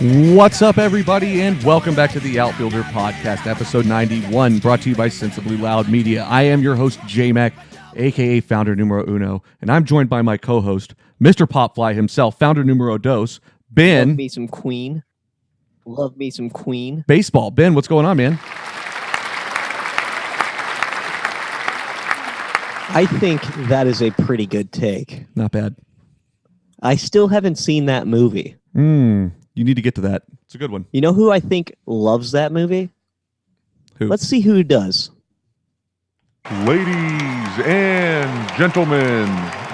What's up, everybody, and welcome back to the Outfielder podcast, episode 91, brought to you by Sensibly Loud Media. I am your host, J-Mac, a.k.a. Founder Numero Uno, and I'm joined by my co-host, Mr. Popfly himself, Founder Numero Dos, Ben. Love me some Queen. Love me some Queen. Baseball. Ben, what's going on, man? I think that is a pretty good take. Not bad. I still haven't seen that movie. You need to get to that. It's a good one. You know who I think loves that movie? Who? Let's see who does. Ladies and gentlemen,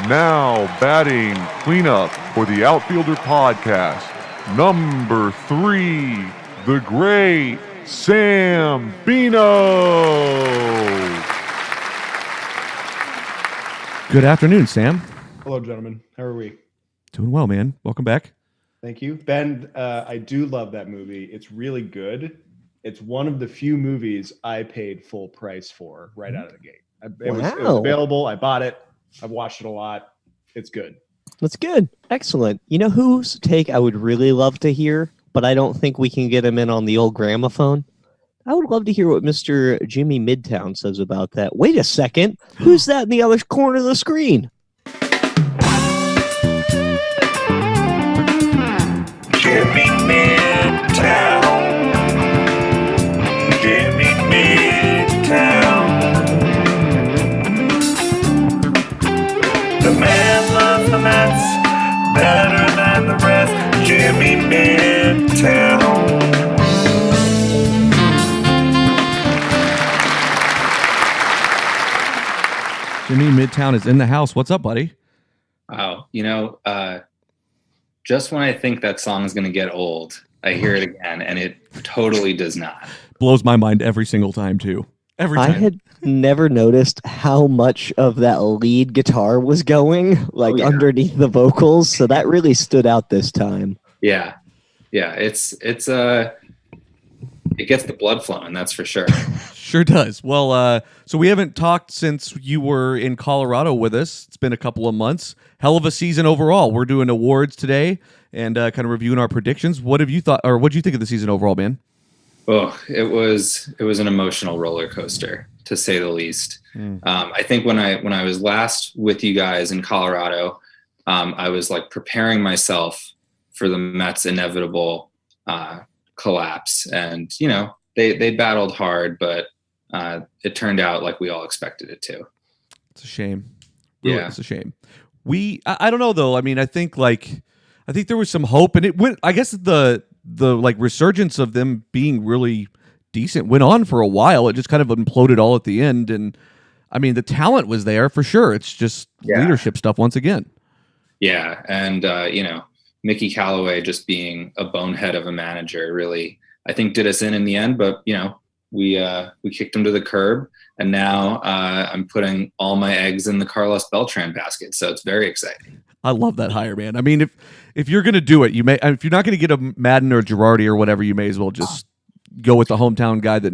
now batting cleanup for the Outfielder podcast, number 3, the great Sam Bino. Good afternoon, Sam. Hello, gentlemen. How are we? Doing well, man. Welcome back. Thank you. Ben, I do love that movie. It's really good. It's one of the few movies I paid full price for right out of the gate. It was available. I bought it. I've watched it a lot. It's good. That's good. Excellent. You know whose take I would really love to hear, but I don't think we can get him in on the old gramophone? I would love to hear what Mr. Jimmy Midtown says about that. Wait a second. Who's that in the other corner of the screen? Jimmy Midtown. Jimmy Midtown. The man loves the Mets better than the rest. Jimmy Midtown. Jimmy Midtown is in the house. What's up, buddy? Wow. Just when I think that song is going to get old, I hear it again, and it totally does not. Blows my mind every single time, too. Every time. I had never noticed how much of that lead guitar was going, underneath the vocals, so that really stood out this time. Yeah. It gets the blood flowing, that's for sure. Sure does. Well, so we haven't talked since you were in Colorado with us. It's been a couple of months. Hell of a season overall. We're doing awards today and kind of reviewing our predictions. What have you thought, or what do you think of the season overall, man? Oh, it was an emotional roller coaster, to say the least. I think when I was last with you guys in Colorado, I was preparing myself for the Mets' inevitable collapse, and they battled hard, but it turned out like we all expected it to. It's a shame. Really, yeah, it's a shame. I don't know though. I mean, I think there was some hope, and it went. I guess the resurgence of them being really decent went on for a while. It just kind of imploded all at the end, and I mean, the talent was there for sure. It's just leadership stuff once again. Yeah, and Mickey Callaway just being a bonehead of a manager really, I think, did us in the end. But we kicked him to the curb, and now I'm putting all my eggs in the Carlos Beltran basket. So it's very exciting. I love that hire, man. I mean, if you're gonna do it, if you're not gonna get a Madden or Girardi or whatever, you may as well just go with the hometown guy that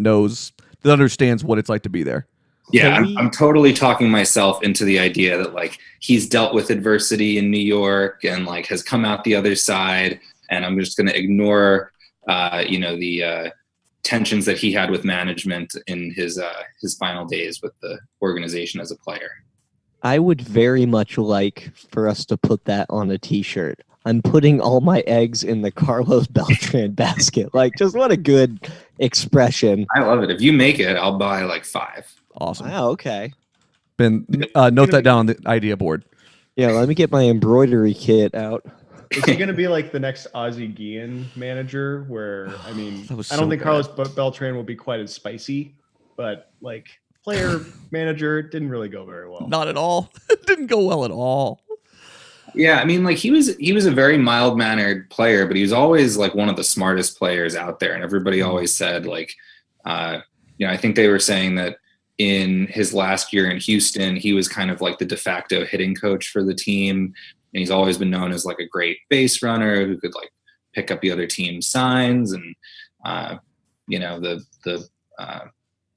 understands what it's like to be there. Yeah, I'm totally talking myself into the idea that he's dealt with adversity in New York and has come out the other side, and I'm just going to ignore the tensions that he had with management in his final days with the organization as a player. I would very much like for us to put that on a t-shirt. I'm putting all my eggs in the Carlos Beltran basket. Just what a good expression. I love it. If you make it, I'll buy 5. Awesome. Wow, okay. Ben, note that down on the idea board. Yeah, let me get my embroidery kit out. Is he going to be the next Ozzie Guillen manager? Where I don't think Carlos Beltran will be quite as spicy, but player manager didn't really go very well. Not at all. It didn't go well at all. Yeah, I mean, he was a very mild-mannered player, but he was always one of the smartest players out there, and everybody always said I think they were saying that in his last year in Houston, he was kind of the de facto hitting coach for the team, and he's always been known as a great base runner who could pick up the other team's signs, and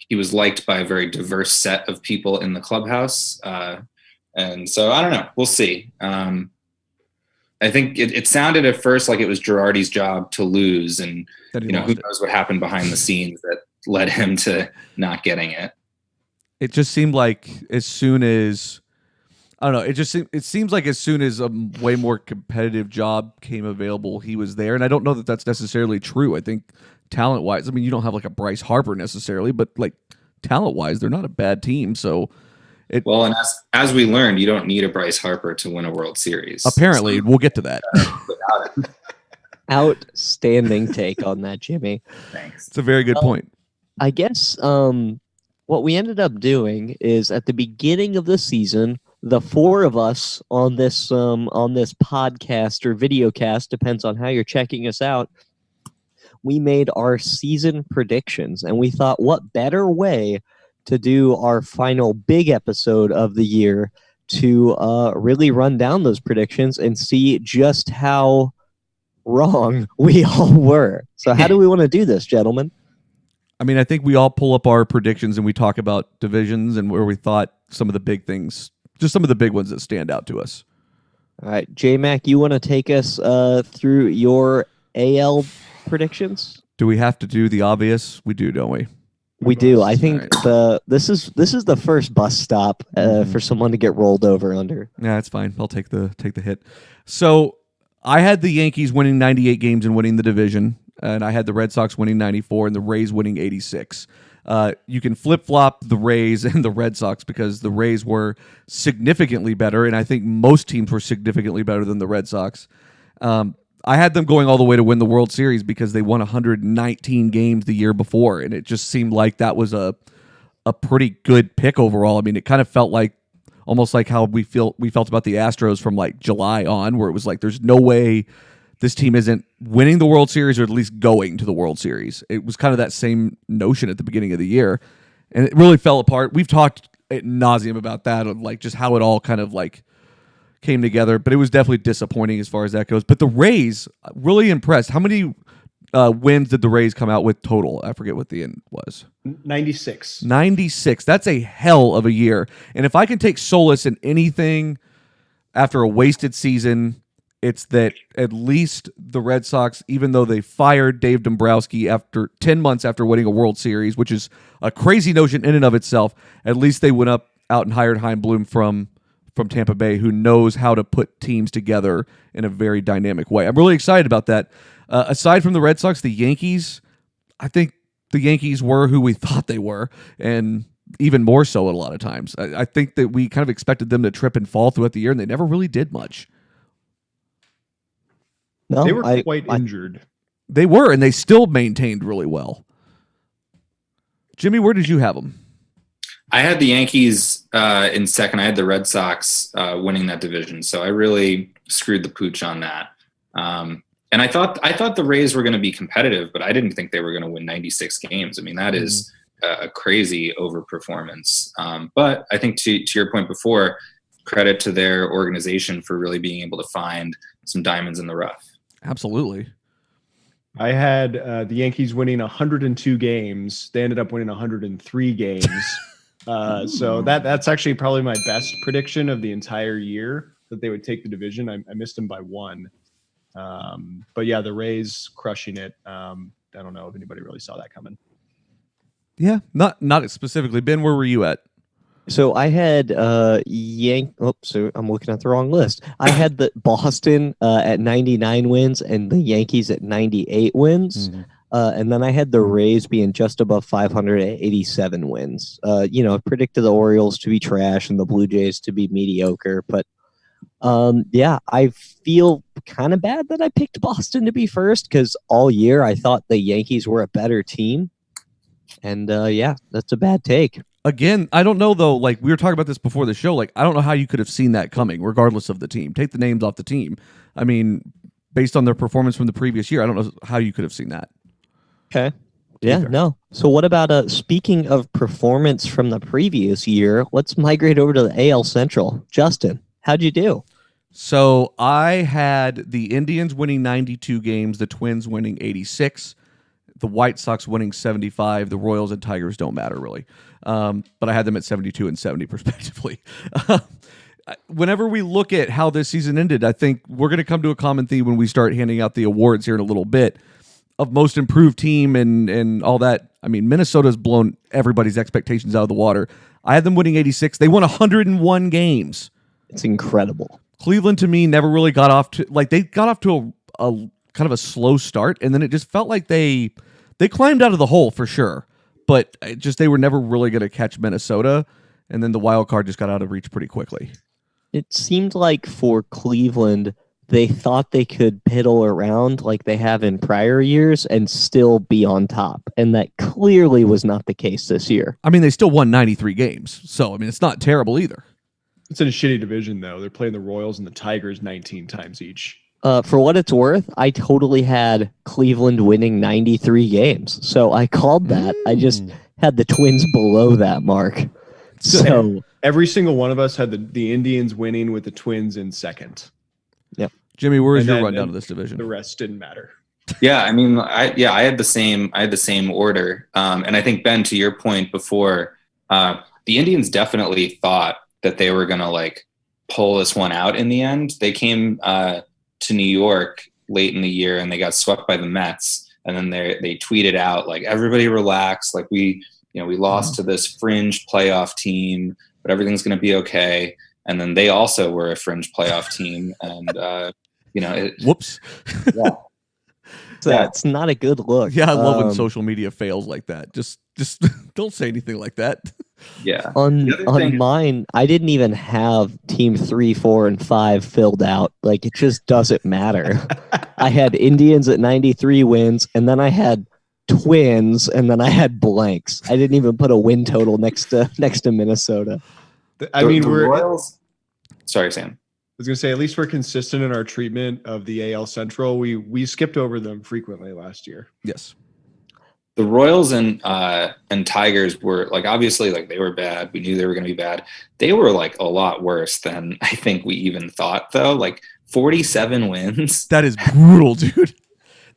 he was liked by a very diverse set of people in the clubhouse. And so I don't know. We'll see. I think it sounded at first like it was Girardi's job to lose, and That he who lost it. knows what happened behind the scenes that led him to not getting it. It just seemed like as soon as I don't know, it seems like as soon as a way more competitive job came available, he was there. And I don't know that that's necessarily true. I think talent wise, I mean, you don't have like a Bryce Harper necessarily, but like talent wise, they're not a bad team. So Well, and as we learned, you don't need a Bryce Harper to win a World Series. apparently, we'll get to that. Without him. Outstanding take on that, Jimmy. Thanks. It's a very good point. I guess what we ended up doing is at the beginning of the season, the four of us on this podcast or videocast, depends on how you're checking us out, we made our season predictions, and we thought, what better way to do our final big episode of the year to really run down those predictions and see just how wrong we all were. So how do we want to do this, gentlemen? I mean, I think we all pull up our predictions and we talk about divisions and where we thought some of the big things, just some of the big ones that stand out to us. All right, J-Mac, you want to take us through your AL predictions? Do we have to do the obvious? We do, don't we? We do. I think All this is the first bus stop for someone to get rolled over under. Yeah, it's fine. I'll take the hit. So I had the Yankees winning 98 games and winning the division, and I had the Red Sox winning 94 and the Rays winning 86. You can flip-flop the Rays and the Red Sox because the Rays were significantly better, and I think most teams were significantly better than the Red Sox. I had them going all the way to win the World Series because they won 119 games the year before, and it just seemed like that was a pretty good pick overall. I mean, it kind of felt like almost like how we felt about the Astros from like July on, where it was like there's no way this team isn't winning the World Series or at least going to the World Series. It was kind of that same notion at the beginning of the year, and it really fell apart. We've talked ad nauseum about that, of like just how it all kind of like came together, but it was definitely disappointing as far as that goes. But the Rays, really impressed. How many wins did the Rays come out with total? I forget what the end was. 96. 96. That's a hell of a year. And if I can take solace in anything after a wasted season, it's that at least the Red Sox, even though they fired Dave Dombrowski after 10 months after winning a World Series, which is a crazy notion in and of itself, at least they went out and hired Chaim Bloom from Tampa Bay, who knows how to put teams together in a very dynamic way. I'm really excited about that. Aside from the Red Sox, the Yankees, I think the Yankees were who we thought they were, and even more so a lot of times. I think that we kind of expected them to trip and fall throughout the year, and they never really did much. No, They were quite injured. They were, and they still maintained really well. Jimmy, where did you have them? I had the Yankees in second. I had the Red Sox winning that division, so I really screwed the pooch on that. And I thought the Rays were going to be competitive, but I didn't think they were going to win 96 games. I mean, that is a crazy overperformance. But I think to your point before, credit to their organization for really being able to find some diamonds in the rough. Absolutely. I had the Yankees winning 102 games. They ended up winning 103 games. So that's actually probably my best prediction of the entire year, that they would take the division. I missed them by one. But yeah, the Rays crushing it. I don't know if anybody really saw that coming. Yeah, not specifically. Ben, where were you at? So I had so I'm looking at the wrong list. I had the Boston at 99 wins and the Yankees at 98 wins. And then I had the Rays being just above 500 at 87 wins. I predicted the Orioles to be trash and the Blue Jays to be mediocre. But yeah, I feel kind of bad that I picked Boston to be first, because all year I thought the Yankees were a better team. And yeah, that's a bad take. Again, I don't know, though. Like, we were talking about this before the show. Like, I don't know how you could have seen that coming, regardless of the team. Take the names off the team. I mean, based on their performance from the previous year, I don't know how you could have seen that. Okay. Yeah, no. So what about, speaking of performance from the previous year, let's migrate over to the AL Central. Justin, how'd you do? So I had the Indians winning 92 games, the Twins winning 86, the White Sox winning 75, the Royals and Tigers don't matter really. But I had them at 72 and 70 respectively. whenever we look at how this season ended, I think we're going to come to a common theme when we start handing out the awards here in a little bit of most improved team and all that. I mean, Minnesota's blown everybody's expectations out of the water. I had them winning 86. They won 101 games. It's incredible. Cleveland, to me, never really got off to they got off to a kind of a slow start, and then it just felt like they climbed out of the hole for sure, but they were never really going to catch Minnesota, and then the wild card just got out of reach pretty quickly. It seemed like for Cleveland, they thought they could piddle around like they have in prior years and still be on top, and that clearly was not the case this year. I mean, they still won 93 games, so I mean, it's not terrible either. It's in a shitty division, though. They're playing the Royals and the Tigers 19 times each. For what it's worth, I totally had Cleveland winning 93 games. So I called that. I just had the Twins below that mark. So every single one of us had the Indians winning with the Twins in second. Yep. Jimmy, where's your rundown of this division? The rest didn't matter. Yeah, I mean, I had the same order. And I think, Ben, to your point before, the Indians definitely thought that they were going to like pull this one out in the end. They came to New York late in the year and they got swept by the Mets. And then they tweeted out like, everybody relax. Like we lost to this fringe playoff team, but everything's going to be okay. And then they also were a fringe playoff team. And, whoops. Yeah. It's not a good look. Yeah, I love when social media fails like that. Just don't say anything like that. Yeah. On mine, I didn't even have team 3, 4, and 5 filled out. Like, it just doesn't matter. I had Indians at 93 wins, and then I had Twins, and then I had blanks. I didn't even put a win total next to Minnesota. The Royals. Sorry, Sam. I was going to say, at least we're consistent in our treatment of the AL Central. We skipped over them frequently last year. Yes. The Royals and Tigers were like, obviously, like they were bad. We knew they were going to be bad. They were like a lot worse than I think we even thought, though. Like 47 wins. That is brutal, dude.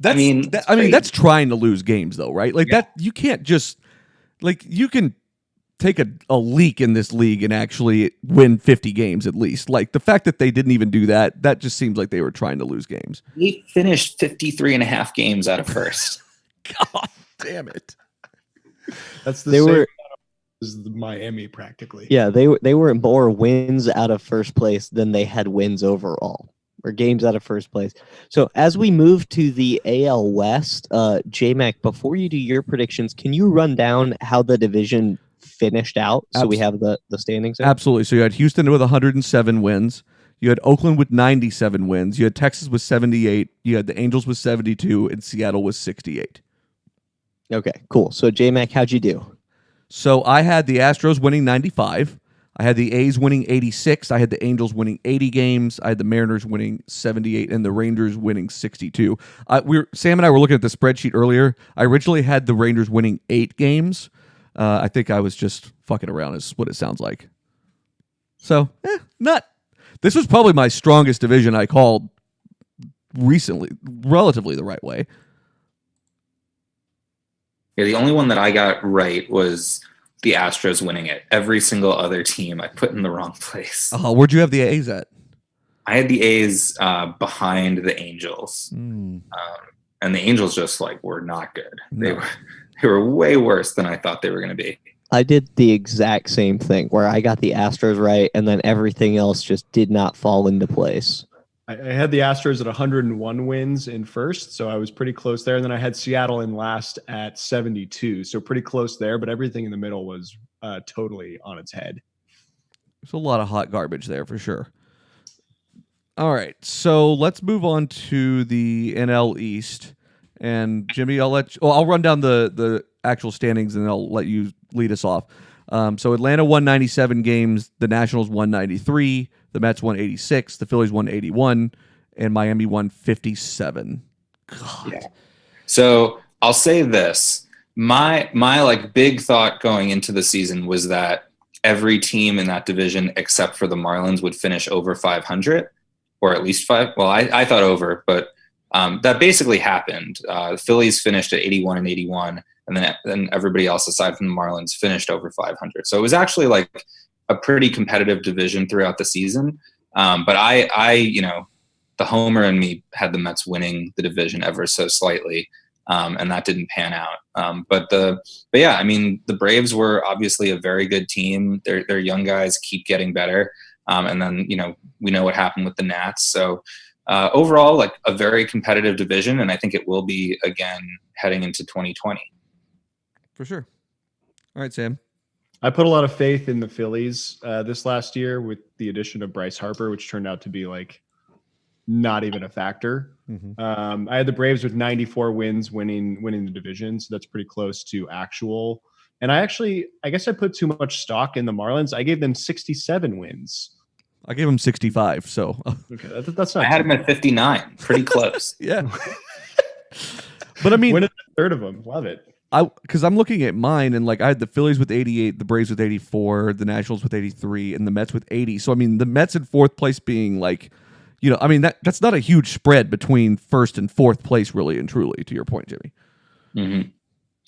I mean, crazy. that's trying to lose games, though, right? Like that, you can't just like you can take a leak in this league and actually win 50 games at least. Like the fact that they didn't even do that just seems like they were trying to lose games. They finished 53 and a half games out of first. God damn it. That's the same as the Miami practically. Yeah, they were more wins out of first place than they had wins overall, or games out of first place. So as we move to the AL West, J-Mac, before you do your predictions, can you run down how the division finished out so we have the standings there? Absolutely. So you had Houston with 107 wins. You had Oakland with 97 wins. You had Texas with 78. You had the Angels with 72, and Seattle with 68. Okay, cool. So, J-Mac, how'd you do? So I had the Astros winning 95. I had the A's winning 86. I had the Angels winning 80 games. I had the Mariners winning 78, and the Rangers winning 62. Sam and I were looking at the spreadsheet earlier. I originally had the Rangers winning 8 games. I think I was just fucking around is what it sounds like. So, this was probably my strongest division I called recently, relatively the right way. Yeah, the only one that I got right was the Astros winning it. Every single other team I put in the wrong place. Oh, where'd you have the A's at? I had the A's behind the Angels. And the Angels just like were not good. No. They were way worse than I thought they were going to be. I did the exact same thing where I got the Astros right and then everything else just did not fall into place. I had the Astros at 101 wins in first, so I was pretty close there. And then I had Seattle in last at 72, so pretty close there, but everything in the middle was totally on its head. There's a lot of hot garbage there for sure. All right, so let's move on to the NL East. And Jimmy, I'll run down the actual standings and I'll let you lead us off. So Atlanta won 97 games, the Nationals won 93, the Mets won 86, the Phillies won 81, and Miami won 57. God. Yeah. So I'll say this. My like big thought going into the season was that every team in that division except for the Marlins would finish over 500 or at least 5. Well, I thought over, but that basically happened. The Phillies finished at 81 and 81, and then everybody else aside from the Marlins finished over 500. So it was actually like a pretty competitive division throughout the season. But I, the homer in me had the Mets winning the division ever so slightly. And that didn't pan out. But yeah, I mean, the Braves were obviously a very good team. Their young guys keep getting better. And then, we know what happened with the Nats. So overall, like a very competitive division. And I think it will be again heading into 2020. For sure. All right, Sam. I put a lot of faith in the Phillies this last year with the addition of Bryce Harper, which turned out to be like not even a factor. Mm-hmm. I had the Braves with 94 wins winning the division. So that's pretty close to actual. And I guess I put too much stock in the Marlins. I gave them 67 wins. I gave them 65. So okay, that's not. I had them at 59. Pretty close. Yeah. But I mean, win a third of them. Love it. Because I'm looking at mine, and like I had the Phillies with 88, the Braves with 84, the Nationals with 83, and the Mets with 80. So I mean, the Mets in fourth place being like, I mean that's not a huge spread between first and fourth place, really and truly. To your point, Jimmy. Mm-hmm.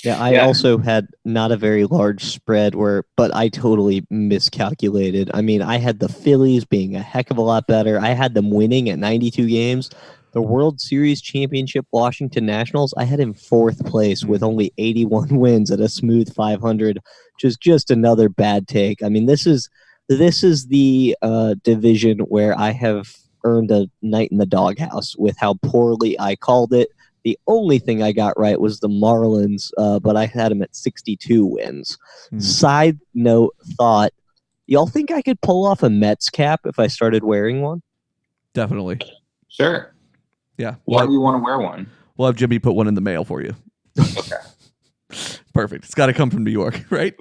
Yeah, I also had not a very large spread but I totally miscalculated. I mean, I had the Phillies being a heck of a lot better. I had them winning at 92 games. The World Series championship Washington Nationals, I had in fourth place with only 81 wins at a smooth 500, which is just another bad take. I mean, this is the division where I have earned a night in the doghouse with how poorly I called it. The only thing I got right was the Marlins, but I had them at 62 wins. Side note thought, y'all think I could pull off a Mets cap if I started wearing one? Definitely. Sure. Yeah. Why do you want to wear one? We'll have Jimmy put one in the mail for you. Okay. Perfect. It's got to come from New York, right?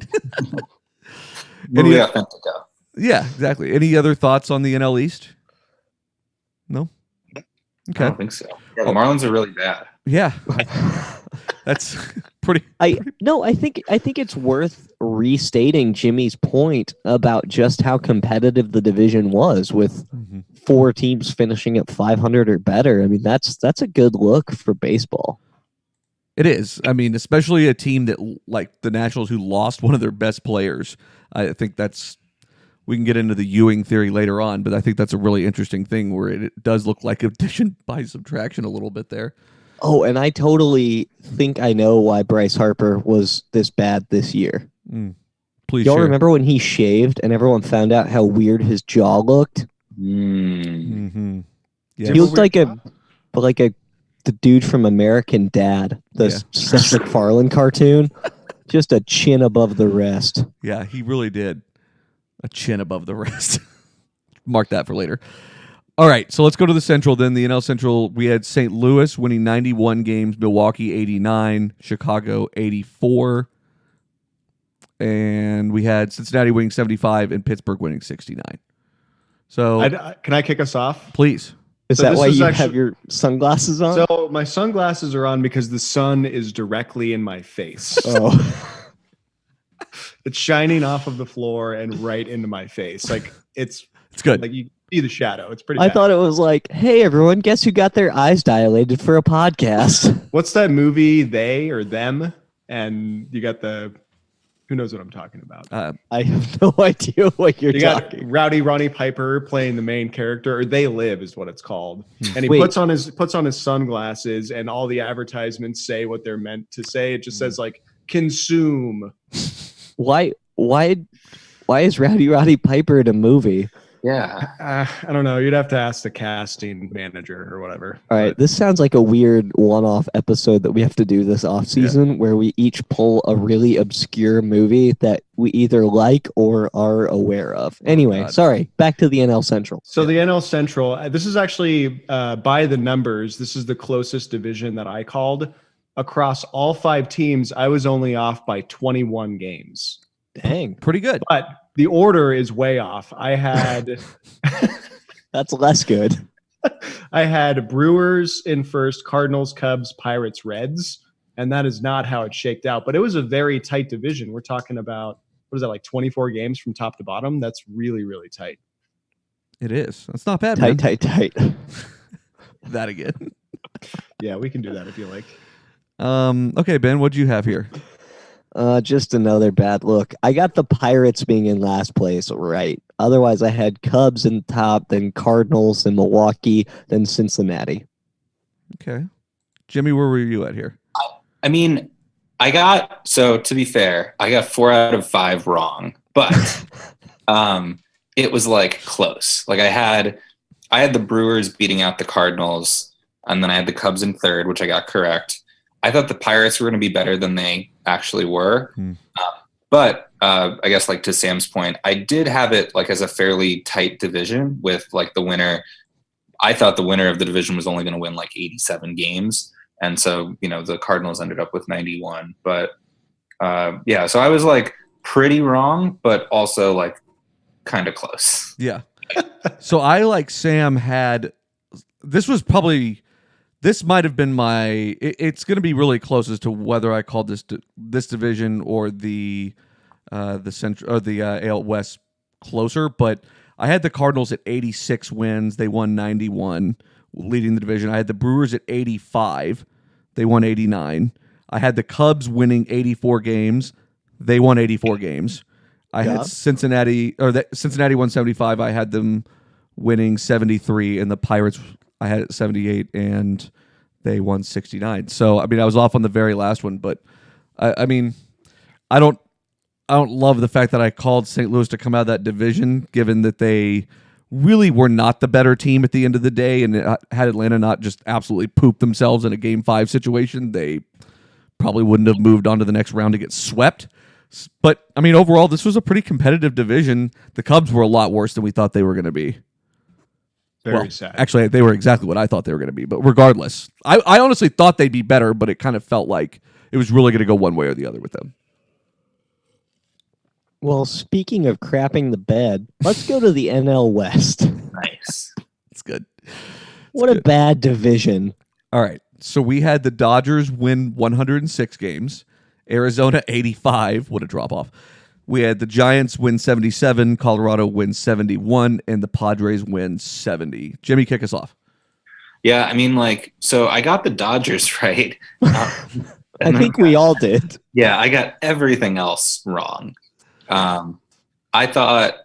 Really Authentico. Yeah, exactly. Any other thoughts on the NL East? No? Okay. I don't think so. Yeah, the Marlins are really bad. Yeah. That's pretty. I think it's worth restating Jimmy's point about just how competitive the division was with 4 teams finishing at 500 or better. I mean, that's a good look for baseball. It is. I mean, especially a team that like the Nationals who lost one of their best players. I think we can get into the Ewing theory later on, but I think that's a really interesting thing where it does look like addition by subtraction a little bit there. Oh, and I totally think I know why Bryce Harper was this bad this year. Please Y'all share. remember when he shaved and everyone found out how weird his jaw looked? Mm-hmm. Yeah. He looked like the dude from American Dad, the Seth MacFarlane cartoon. Just a chin above the rest. Yeah, he really did. A chin above the rest. Mark that for later. All right, so let's go to the Central then. The NL Central, we had St. Louis winning 91 games, Milwaukee 89, Chicago 84, and we had Cincinnati winning 75 and Pittsburgh winning 69. So, Can I kick us off? Please. Is that why you have your sunglasses on? So my sunglasses are on because the sun is directly in my face. Oh. It's shining off of the floor and right into my face. Like it's good. Like you see the shadow. It's pretty I bad. thought it was like, hey everyone, guess who got their eyes dilated for a podcast? What's that movie, They or Them? And you got who knows what I'm talking about? I have no idea what you're talking. Got Rowdy Ronnie Piper playing the main character, or They Live is what it's called. And he puts on his sunglasses, and all the advertisements say what they're meant to say. It just says like consume. Why is Rowdy Piper in a movie? Yeah. I don't know. You'd have to ask the casting manager or whatever. All right. This sounds like a weird one-off episode that we have to do this off-season where we each pull a really obscure movie that we either like or are aware of. Anyway, sorry. Back to the NL Central. So the NL Central, this is actually by the numbers. This is the closest division that I called. Across all 5 teams, I was only off by 21 games. Dang. Pretty good. But the order is way off. I had That's less good. I had Brewers in first, Cardinals, Cubs, Pirates, Reds, and that is not how it shaked out. But it was a very tight division. We're talking about, what is that, like 24 games from top to bottom? That's really, really tight. It is. That's not bad, Tight. That again. Yeah, we can do that if you like. Okay, Ben, what do you have here? Just another bad look. I got the Pirates being in last place right. Otherwise, I had Cubs in top, then Cardinals, then Milwaukee, then Cincinnati. Okay. Jimmy, where were you at here? I mean, to be fair, I got 4 out of 5 wrong, but it was like close. Like I had the Brewers beating out the Cardinals, and then I had the Cubs in third, which I got correct. I thought the Pirates were going to be better than they actually were. But I guess like to Sam's point, I did have it like as a fairly tight division with like the winner. I thought the winner of the division was only going to win like 87 games. And so, the Cardinals ended up with 91. But so I was like pretty wrong, but also like kind of close. Yeah. So I, like Sam, this might have been it's going to be really close as to whether I called this division or the Central or the AL West closer, but I had the Cardinals at 86 wins. They won 91, leading the division. I had the Brewers at 85. They won 89. I had the Cubs winning 84 games. They won 84 games. I had Cincinnati 175. I had them winning 73, and the Pirates I had it 78, and they won 69. So I was off on the very last one, but I don't love the fact that I called St. Louis to come out of that division, given that they really were not the better team at the end of the day, and had Atlanta not just absolutely pooped themselves in a Game 5 situation, they probably wouldn't have moved on to the next round to get swept. But, overall, this was a pretty competitive division. The Cubs were a lot worse than we thought they were going to be. Very sad. Actually, they were exactly what I thought they were going to be. But regardless, I honestly thought they'd be better, but it kind of felt like it was really going to go one way or the other with them. Well, speaking of crapping the bed, let's go to the NL West. Nice. It's good. What a bad division. All right. So we had the Dodgers win 106 games, Arizona 85. What a drop off. We had the Giants win 77, Colorado win 71, and the Padres win 70. Jimmy, kick us off. Yeah, so I got the Dodgers right. I think we all did. Yeah, I got everything else wrong. I thought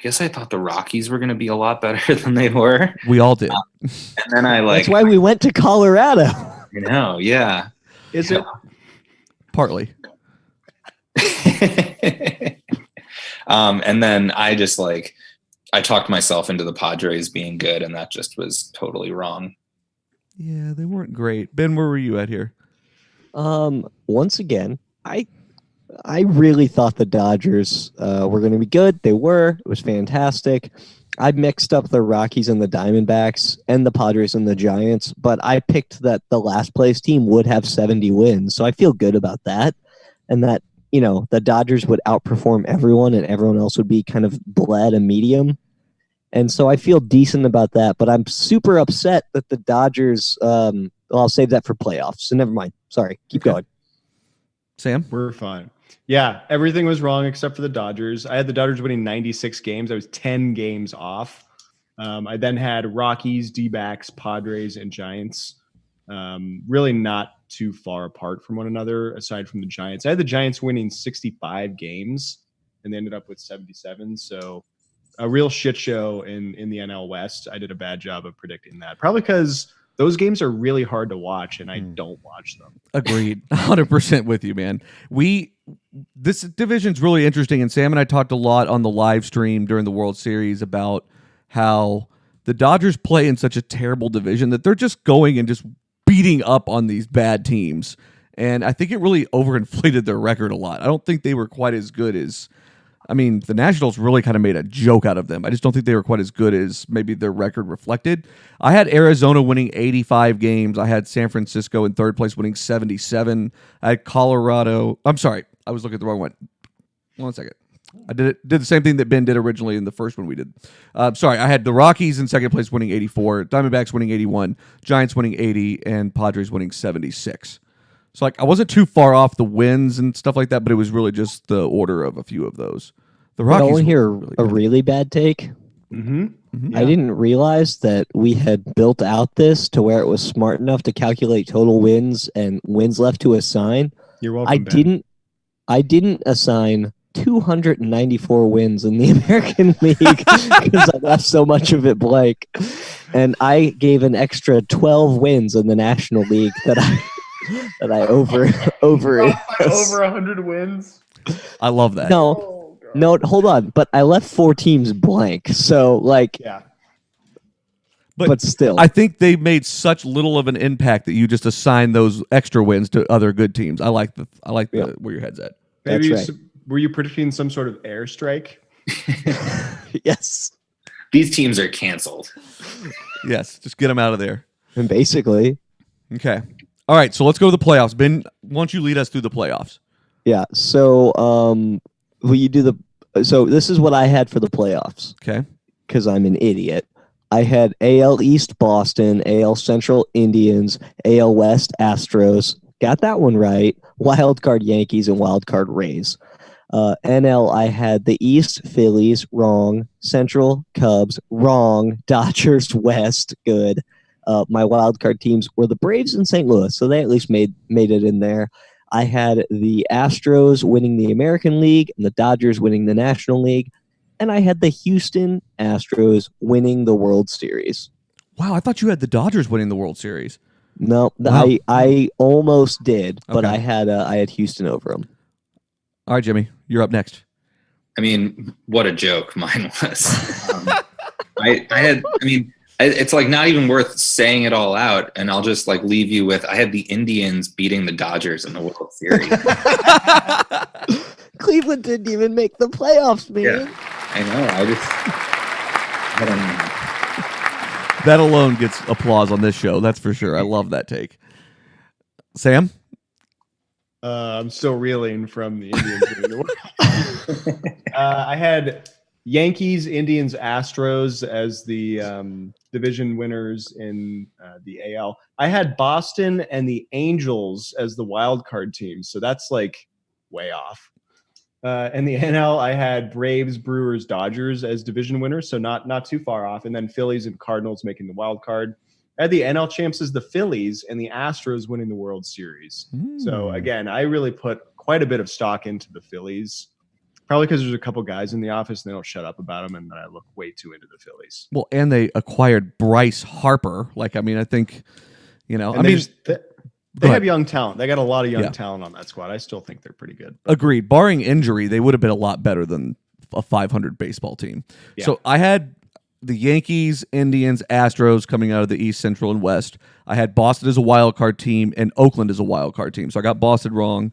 the Rockies were going to be a lot better than they were. We all did. And then That's why we went to Colorado. Yeah. Is it? Partly. And then I just I talked myself into the Padres being good, and that just was totally wrong. Yeah, they weren't great. Ben, where were you at here? Once again, I really thought the Dodgers were going to be good. They were. It was fantastic. I mixed up the Rockies and the Diamondbacks and the Padres and the Giants, but I picked that the last place team would have 70 wins. So I feel good about that. And that, the Dodgers would outperform everyone and everyone else would be kind of bled and medium. And so I feel decent about that, but I'm super upset that the Dodgers, I'll save that for playoffs. So never mind. Sorry. Keep going. Sam? We're fine. Yeah, everything was wrong except for the Dodgers. I had the Dodgers winning 96 games. I was 10 games off. I then had Rockies, D-backs, Padres, and Giants. Really not too far apart from one another, aside from the Giants. I had the Giants winning 65 games, and they ended up with 77. So a real shit show in the NL West. I did a bad job of predicting that. Probably because those games are really hard to watch, and I don't watch them. Agreed. 100% with you, man. This division's really interesting, and Sam and I talked a lot on the live stream during the World Series about how the Dodgers play in such a terrible division that they're just going and just beating up on these bad teams. And I think it really overinflated their record a lot. I don't think they were quite as good as... the Nationals really kind of made a joke out of them. I just don't think they were quite as good as maybe their record reflected. I had Arizona winning 85 games. I had San Francisco in third place winning 77. I had Colorado. I'm sorry. I was looking at the wrong one. 1 second. I did the same thing that Ben did originally in the first one we did. Sorry. I had the Rockies in second place winning 84, Diamondbacks winning 81, Giants winning 80, and Padres winning 76. So I wasn't too far off the wins and stuff like that, but it was really just the order of a few of those. The Rockies. I want to hear a really bad take. Mm-hmm. Mm-hmm. I didn't realize that we had built out this to where it was smart enough to calculate total wins and wins left to assign. You're welcome, Ben. I didn't assign 294 wins in the American League because I left so much of it blank. And I gave an extra 12 wins in the National League that I over Over 100 wins. I love that. No, hold on. But I left 4 teams blank. So Yeah. but still. I think they made such little of an impact that you just assign those extra wins to other good teams. I like where your head's at. Maybe That's right. were you predicting some sort of airstrike? Yes. These teams are canceled. Yes, just get them out of there. And basically, Okay. All right, so let's go to the playoffs. Ben, why don't you lead us through the playoffs? yeah. So will you do so this is what I had for the playoffs Okay. because I'm an idiot. I had AL East Boston, AL Central Indians, AL West Astros. Got that one right. Wild card Yankees and wild card Rays. NL, I had the East Phillies, wrong. Central Cubs, wrong. Dodgers West, good. My wild card teams were the Braves and St. Louis, so they at least made it in there. I had the Astros winning the American League and the Dodgers winning the National League, and I had the Houston Astros winning the World Series. Wow, I thought you had the Dodgers winning the World Series. No, Wow. I almost did, but Okay. I had Houston over them. All right, Jimmy, you're up next. I mean, what a joke mine was. It's like not even worth saying it all out, and I'll just like leave you with I had the Indians beating the Dodgers in the World Series. Cleveland didn't even make the playoffs, man. Yeah. I know. I don't know. That alone gets applause on this show. That's for sure. I love that take. Sam? I'm still reeling from the Indians winning the World. I had Yankees, Indians, Astros as the division winners in the AL. I had Boston and the Angels as the wild card teams, so that's like way off. And the NL, I had Braves, Brewers, Dodgers as division winners, so not too far off. And then Phillies and Cardinals making the wild card. I had the NL champs as the Phillies and the Astros winning the World Series. So again, I really put quite a bit of stock into the Phillies, probably because there's a couple guys in the office and they don't shut up about them, and then I look way too into the Phillies. Well, and they acquired Bryce Harper. Like, I mean, I think, And they have young talent. They got a lot of young talent on that squad. I still think they're pretty good. Agreed. Barring injury, they would have been a lot better than a 500 baseball team. Yeah. So I had the Yankees, Indians, Astros coming out of the East, Central, and West. I had Boston as a wild card team and Oakland as a wild card team. So I got Boston wrong.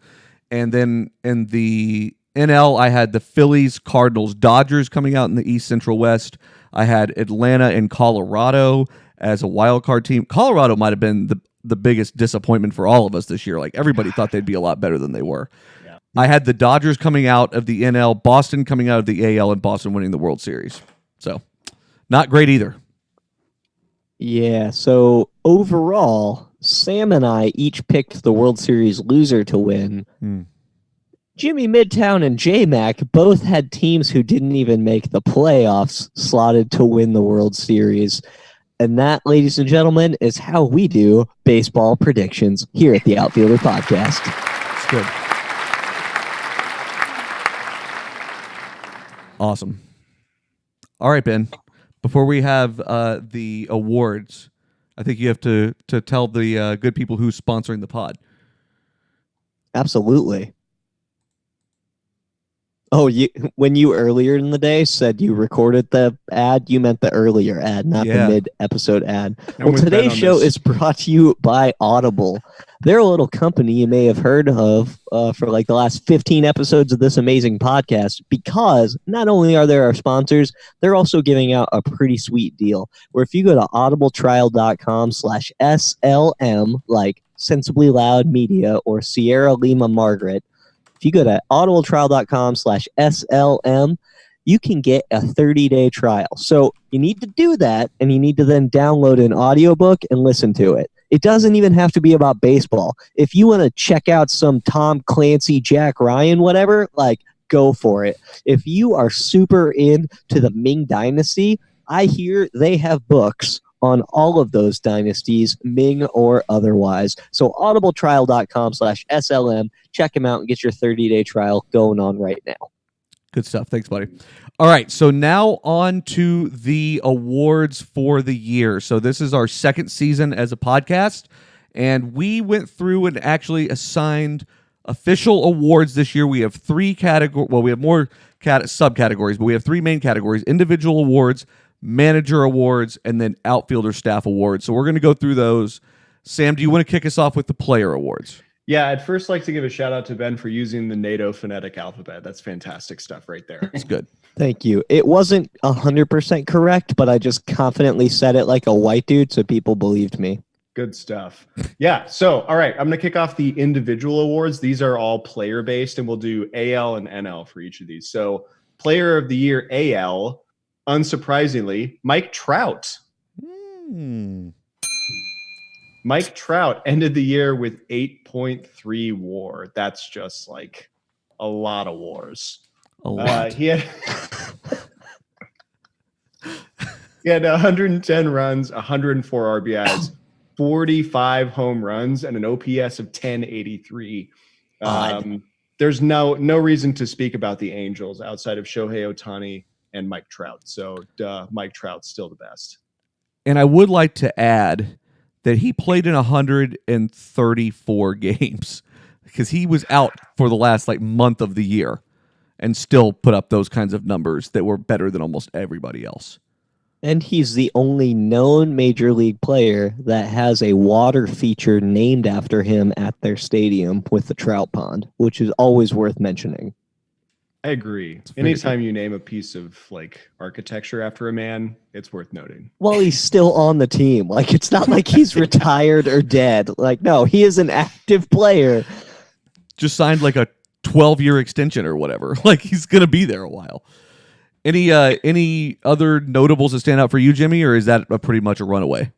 And then in the NL, I had the Phillies, Cardinals, Dodgers coming out in the East, Central, West. I had Atlanta and Colorado as a wild card team. Colorado might have been the biggest disappointment for all of us this year. Like, everybody thought they'd be a lot better than they were. Yeah. I had the Dodgers coming out of the NL, Boston coming out of the AL, and Boston winning the World Series. So, not great either. Yeah, so overall, Sam and I each picked the World Series loser to win. Jimmy Midtown and J-Mac both had teams who didn't even make the playoffs slotted to win the World Series. And that, ladies and gentlemen, is how we do baseball predictions here at the Outfielder Podcast. It's good. Awesome. All right, Ben. Before we have the awards, I think you have to tell the good people who's sponsoring the pod. Absolutely. Oh, when you earlier in the day said you recorded the ad, you meant the earlier ad, not the mid-episode ad. Well, today's show is brought to you by Audible. They're a little company you may have heard of for like the last 15 episodes of this amazing podcast, because not only are they our sponsors, they're also giving out a pretty sweet deal where if you go to audibletrial.com/SLM, like Sensibly Loud Media or Sierra Lima Margaret, if you go to audibletrial.com/SLM, you can get a 30-day trial. So you need to do that, and you need to then download an audiobook and listen to it. It doesn't even have to be about baseball. If you want to check out some Tom Clancy, Jack Ryan, whatever, like, go for it. If you are super into the Ming Dynasty, I hear they have books on all of those dynasties, Ming or otherwise. So audibletrial.com/SLM. Check him out and get your 30-day trial going on right now. Good stuff. Thanks, buddy. All right. So now on to the awards for the year. So this is our second season as a podcast, and we went through and actually assigned official awards this year. We have three categories. Well, we have more subcategories, but we have three main categories: individual awards, manager awards, and then outfielder staff awards. So we're going to go through those. Sam, do you want to kick us off with the player awards? Yeah, I'd first like to give a shout out to Ben for using the NATO phonetic alphabet. That's fantastic stuff right there. It's good. Thank you. It wasn't 100% correct, but I just confidently said it like a white dude, so people believed me. Good stuff. Yeah. So, all right, I'm going to kick off the individual awards. These are all player based, and we'll do AL and NL for each of these. So, player of the year, AL, unsurprisingly, Mike Trout. Mike Trout ended the year with 8.3 WAR. That's just like a lot of wars. A lot. He had 110 runs, 104 RBIs, 45 home runs, and an OPS of 1083. There's no reason to speak about the Angels outside of Shohei Ohtani and Mike Trout. So Mike Trout's still the best. And I would like to add that he played in 134 games because he was out for the last month of the year and still put up those kinds of numbers that were better than almost everybody else. And he's the only known major league player that has a water feature named after him at their stadium with the trout pond, which is always worth mentioning. I agree. Anytime you name a piece of architecture after a man, it's worth noting. Well, he's still on the team. It's not like he's retired or dead. No, he is an active player. Just signed a 12-year extension or whatever. He's going to be there a while. Any other notables that stand out for you, Jimmy, or is that pretty much a runaway?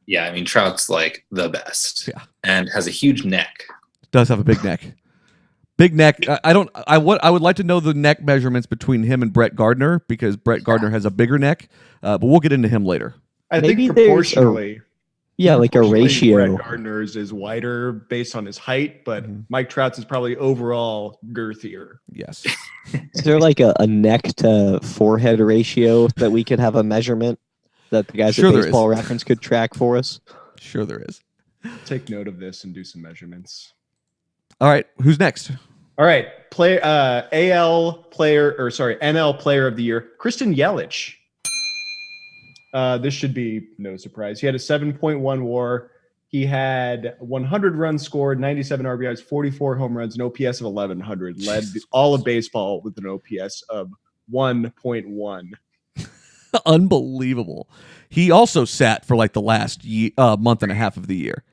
Yeah, I mean, Trout's the best. Yeah. And has a huge neck. Does have a big neck. Big neck. I would like to know the neck measurements between him and Brett Gardner because Brett Gardner has a bigger neck, but we'll get into him later. I Maybe think proportionally. A ratio. Brett Gardner's is wider based on his height, but Mike Trout's is probably overall girthier. Yes. Is there a neck to forehead ratio that we could have a measurement that the guys at Baseball Reference could track for us? Sure there is. Take note of this and do some measurements. All right, who's next? All right, NL player of the year, Christian Yelich. This should be no surprise. He had a 7.1 WAR. He had 100 runs scored, 97 RBIs, 44 home runs, an OPS of 1100. Led all of baseball with an OPS of 1.1. Unbelievable. He also sat for the last month and a half of the year.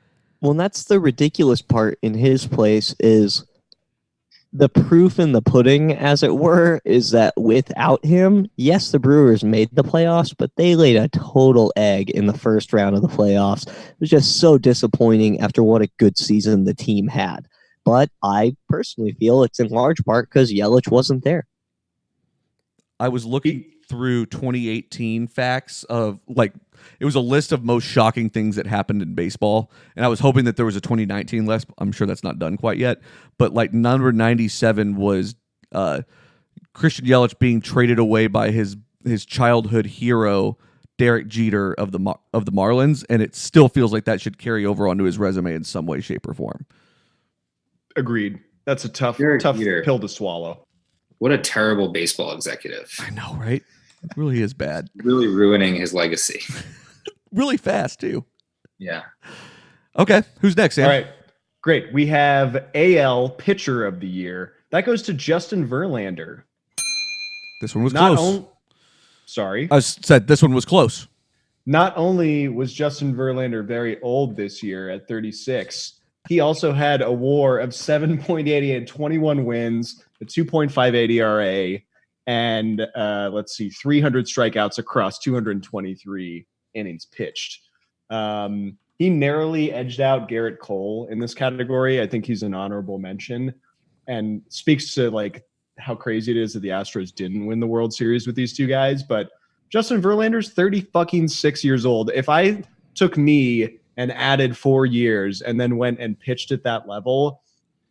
Well, that's the ridiculous part in his place is the proof in the pudding, as it were, is that without him, yes, the Brewers made the playoffs, but they laid a total egg in the first round of the playoffs. It was just so disappointing after what a good season the team had. But I personally feel it's in large part because Yelich wasn't there. I was looking through 2018 facts of it was a list of most shocking things that happened in baseball, and I was hoping that there was a 2019 list. I'm sure that's not done quite yet, but number 97 was Christian Yelich being traded away by his childhood hero Derek Jeter of the Marlins, and it still feels like that should carry over onto his resume in some way, shape, or form. Agreed. That's a tough pill to swallow. What a terrible baseball executive. I know, right? It really is bad. Really ruining his legacy. Really fast, too. Yeah. Okay. Who's next, Sam? All right. Great. We have AL Pitcher of the Year. That goes to Justin Verlander. This one was close. Sorry. I said this one was close. Not only was Justin Verlander very old this year at 36, he also had a WAR of 7.80 and 21 wins, a 2.58 ERA, and 300 strikeouts across 223 innings pitched. He narrowly edged out Garrett Cole in this category. I think he's an honorable mention and speaks to how crazy it is that the Astros didn't win the World Series with these two guys. But Justin Verlander's 36 years old. If I took me and added 4 years and then went and pitched at that level,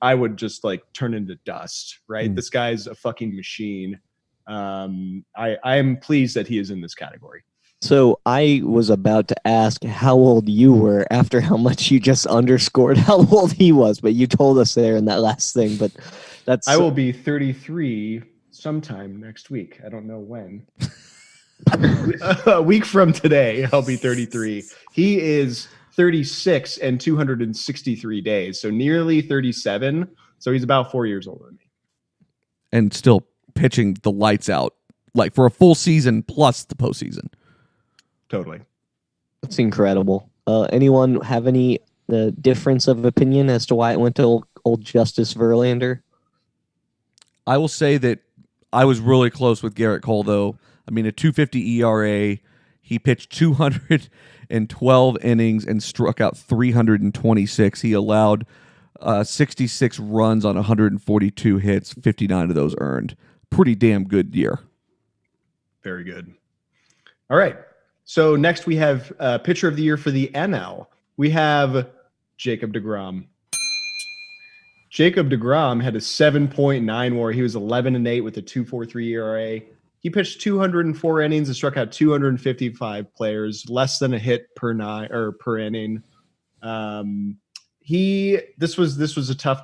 I would just like turn into dust, right? This guy's a fucking machine. I am pleased that he is in this category. So I was about to ask how old you were after how much you just underscored how old he was, but you told us there in that last thing. But I will be 33 sometime next week. I don't know when. A week from today, I'll be 33. He is 36 and 263 days, so nearly 37. So he's about 4 years older than me. And still pitching the lights out, like for a full season plus the postseason. Totally. That's incredible. Anyone have any difference of opinion as to why it went to old Justice Verlander? I will say that I was really close with Garrett Cole, though. I mean, a 2.50 ERA. He pitched 212 innings and struck out 326. He allowed 66 runs on 142 hits, 59 of those earned. Pretty damn good year. Very good. All right. So next we have pitcher of the year for the NL. We have Jacob deGrom. Jacob deGrom had a 7.9 WAR. He was 11-8 with a 2.43 ERA. He pitched 204 innings and struck out 255 players, less than a hit per inning. This was a tough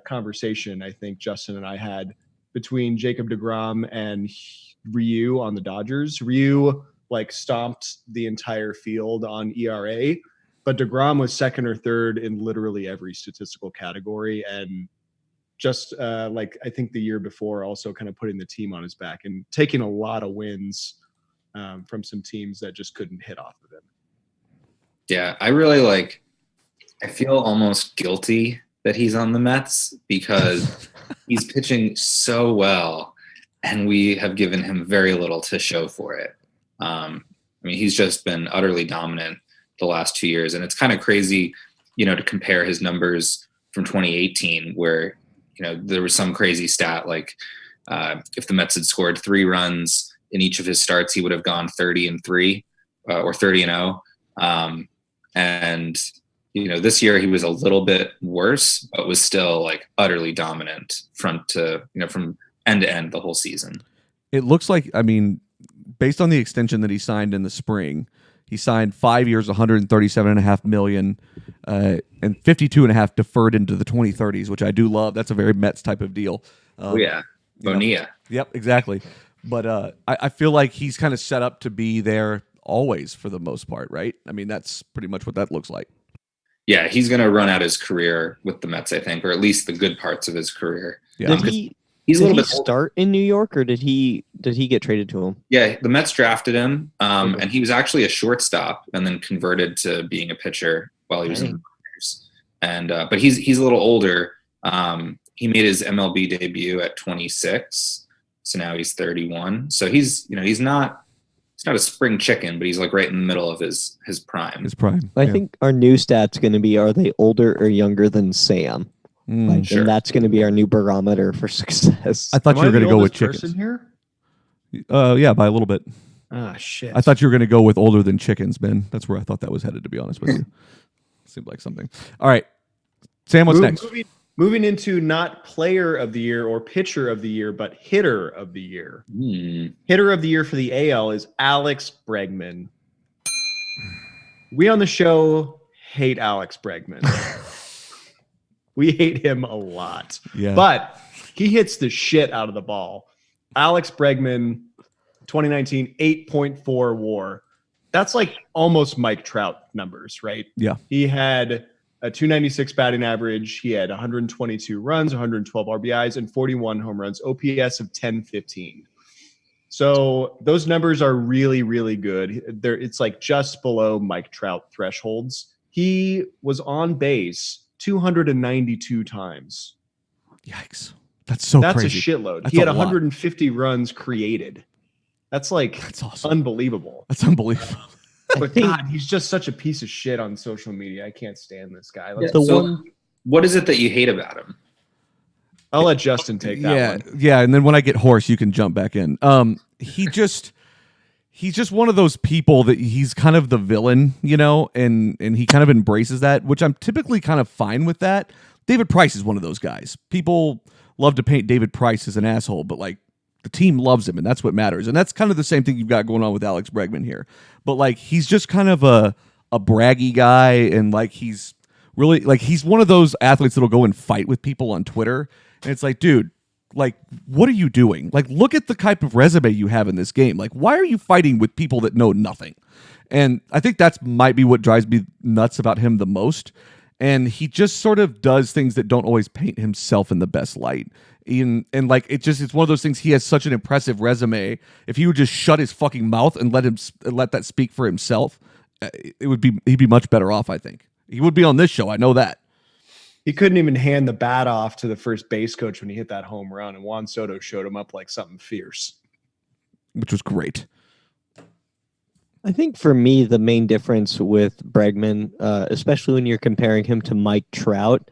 conversation I think Justin and I had between Jacob deGrom and Ryu on the Dodgers. Ryu stomped the entire field on ERA, but deGrom was second or third in literally every statistical category, and just I think the year before also kind of putting the team on his back and taking a lot of wins from some teams that just couldn't hit off of him. Yeah, I really I feel almost guilty that he's on the Mets because he's pitching so well and we have given him very little to show for it. I mean, he's just been utterly dominant the last 2 years, and it's kind of crazy, to compare his numbers from 2018 where, there was some crazy stat if the Mets had scored 3 runs in each of his starts, he would have gone 30-3 or 30-0. And this year he was a little bit worse, but was still utterly dominant from end to end the whole season. It looks like, I mean, based on the extension that he signed in the spring, he signed 5 years, $137.5 million, and 52.5 deferred into the 2030s, which I do love. That's a very Mets type of deal. Bonilla. Yep, exactly. But I feel like he's kind of set up to be there always for the most part, right? I mean, that's pretty much what that looks like. Yeah, he's going to run out his career with the Mets, I think, or at least the good parts of his career. Yeah. He's a little bit start in New York, or did he get traded to him? Yeah, the Mets drafted him, and he was actually a shortstop, and then converted to being a pitcher while he was in the minors. And but he's a little older. He made his MLB debut at 26, so now he's 31. So he's not a spring chicken, but he's right in the middle of his prime. I think our new stat's going to be: are they older or younger than Sam? Sure. And that's going to be our new barometer for success. I thought you were going to go with chickens. Here? Yeah, by a little bit. Ah, shit. I thought you were going to go with older than chickens, Ben. That's where I thought that was headed, to be honest with you. Seemed like something. All right. Sam, what's next? Moving into not player of the year or pitcher of the year, but hitter of the year. Hitter of the year for the AL is Alex Bregman. We on the show hate Alex Bregman. We hate him a lot. Yeah. But he hits the shit out of the ball. Alex Bregman, 2019, 8.4 WAR. That's almost Mike Trout numbers, right? Yeah. He had a 296 batting average. He had 122 runs, 112 RBIs, and 41 home runs, OPS of 1015. So those numbers are really, really good. It's just below Mike Trout thresholds. He was on base 292 times. Yikes. That's crazy. That's a shitload. He had 150 runs created. That's awesome. Unbelievable. That's unbelievable. But God, he's just such a piece of shit on social media. I can't stand this guy. What is it that you hate about him? I'll let Justin take that one. Yeah, and then when I get hoarse, you can jump back in. he's just one of those people that he's kind of the villain, and he kind of embraces that, which I'm typically kind of fine with that. David Price is one of those guys. People love to paint David Price as an asshole, but like the team loves him, and that's what matters. And that's kind of the same thing you've got going on with Alex Bregman here. But like he's just kind of a braggy guy, and like he's really like he's one of those athletes that'll go and fight with people on Twitter. And it's like, dude, like, what are you doing? Like, look at the type of resume you have in this game. Like, why are you fighting with people that know nothing? And I think that's might be what drives me nuts about him the most. And he just sort of does things that don't always paint himself in the best light. And like it's one of those things. He has such an impressive resume. If he would just shut his fucking mouth and let that speak for himself, he'd be much better off. I think he would be on this show. I know that. He couldn't even hand the bat off to the first base coach when he hit that home run, and Juan Soto showed him up like something fierce, which was great. I think for me, the main difference with Bregman, especially when you're comparing him to Mike Trout,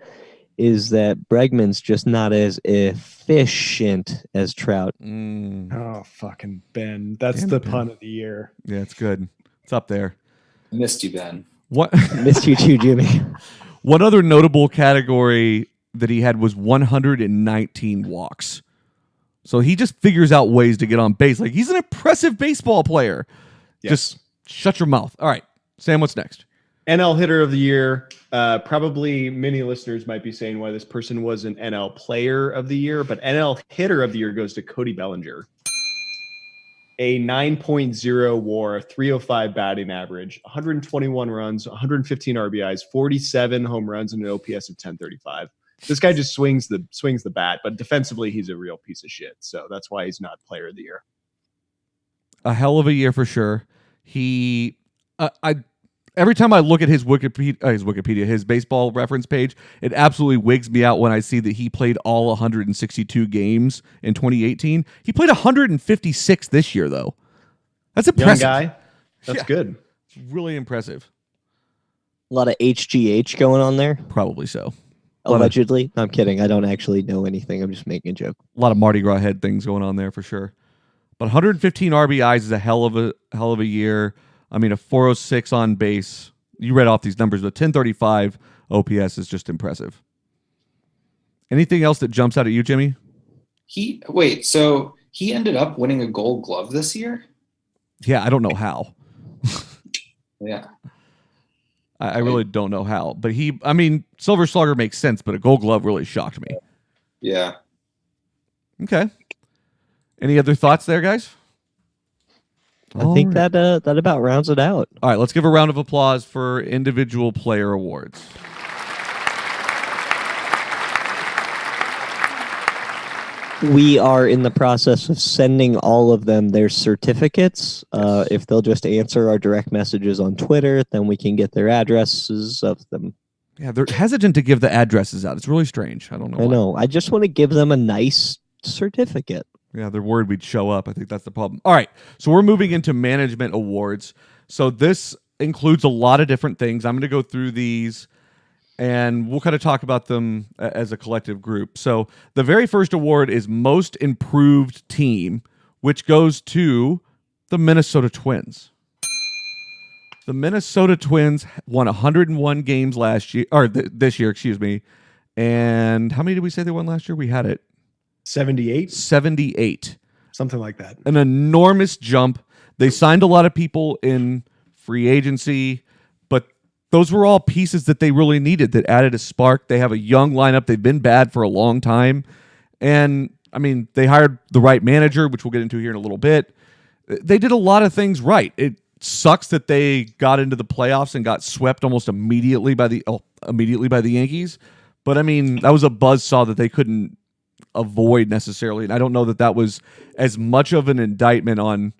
is that Bregman's just not as efficient as Trout. Oh, fucking Ben. That's the pun of the year. Yeah, it's good. It's up there. I missed you, Ben. What? Missed you too, Jimmy. One other notable category that he had was 119 walks. So he just figures out ways to get on base. Like, he's an impressive baseball player. Yes. Just shut your mouth. All right, Sam, what's next? NL hitter of the year. Probably many listeners might be saying why this person was an NL player of the year, but NL hitter of the year goes to Cody Bellinger. A 9.0 WAR, 305 batting average, 121 runs, 115 RBIs, 47 home runs, and an OPS of 1035. This guy just swings the bat, but defensively he's a real piece of shit. So that's why he's not player of the year. A hell of a year for sure. He, every time I look at his baseball reference page, it absolutely wigs me out when I see that he played all 162 games in 2018. He played 156 this year, though. That's impressive. Young guy. That's good. It's really impressive. A lot of HGH going on there. Probably so. Allegedly. I'm kidding. I don't actually know anything. I'm just making a joke. A lot of Mardi Gras head things going on there for sure. But 115 RBIs is a hell of a year. I mean, a 406 on base. You read off these numbers, but 1035 OPS is just impressive. Anything else that jumps out at you, Jimmy? So he ended up winning a Gold Glove this year? Yeah, I don't know how. Yeah. I really don't know how. But Silver Slugger makes sense, but a Gold Glove really shocked me. Yeah. Okay. Any other thoughts there, guys? I think that about rounds it out. All right, let's give a round of applause for individual player awards. We are in the process of sending all of them their certificates. If they'll just answer our direct messages on Twitter, then we can get their addresses of them. Yeah, they're hesitant to give the addresses out. It's really strange. I don't know. I know. I just want to give them a nice certificate. Yeah, they're worried we'd show up. I think that's the problem. All right, so we're moving into management awards. So this includes a lot of different things. I'm going to go through these, and we'll kind of talk about them as a collective group. So the very first award is Most Improved Team, which goes to the Minnesota Twins. The Minnesota Twins won 101 games last year, or this year, excuse me. And how many did we say they won last year? We had it. 78? 78. Something like that. An enormous jump. They signed a lot of people in free agency, but those were all pieces that they really needed that added a spark. They have a young lineup. They've been bad for a long time. And, they hired the right manager, which we'll get into here in a little bit. They did a lot of things right. It sucks that they got into the playoffs and got swept almost immediately by the Yankees. But, that was a buzzsaw that they couldn't avoid necessarily, and I don't know that was as much of an indictment on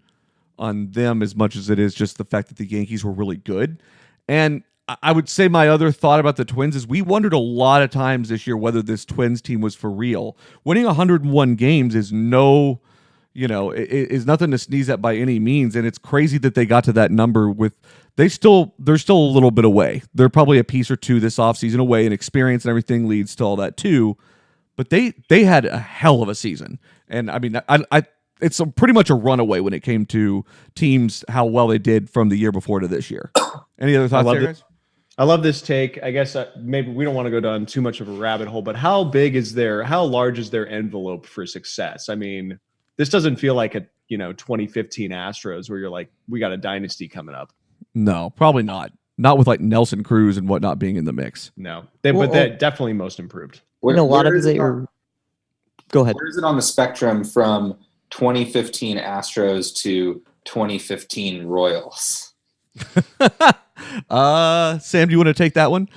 them as much as it is just the fact that the Yankees were really good. And I would say my other thought about the Twins is we wondered a lot of times this year whether this Twins team was for real. Winning 101 games is is nothing to sneeze at by any means, and it's crazy that they got to that number they're still a little bit away. They're probably a piece or two this offseason away, and experience and everything leads to all that too. But they had a hell of a season. And I it's pretty much a runaway when it came to teams, how well they did from the year before to this year. Any other thoughts there, guys? I love this take. I guess maybe we don't want to go down too much of a rabbit hole, but how large is their envelope for success? I mean, this doesn't feel like a 2015 Astros where you're like, we got a dynasty coming up. No, probably not. Not with like Nelson Cruz and whatnot being in the mix. No, but they're definitely most improved. A lot of they are. Go ahead. Where is it on the spectrum from 2015 Astros to 2015 Royals? Sam, do you want to take that one?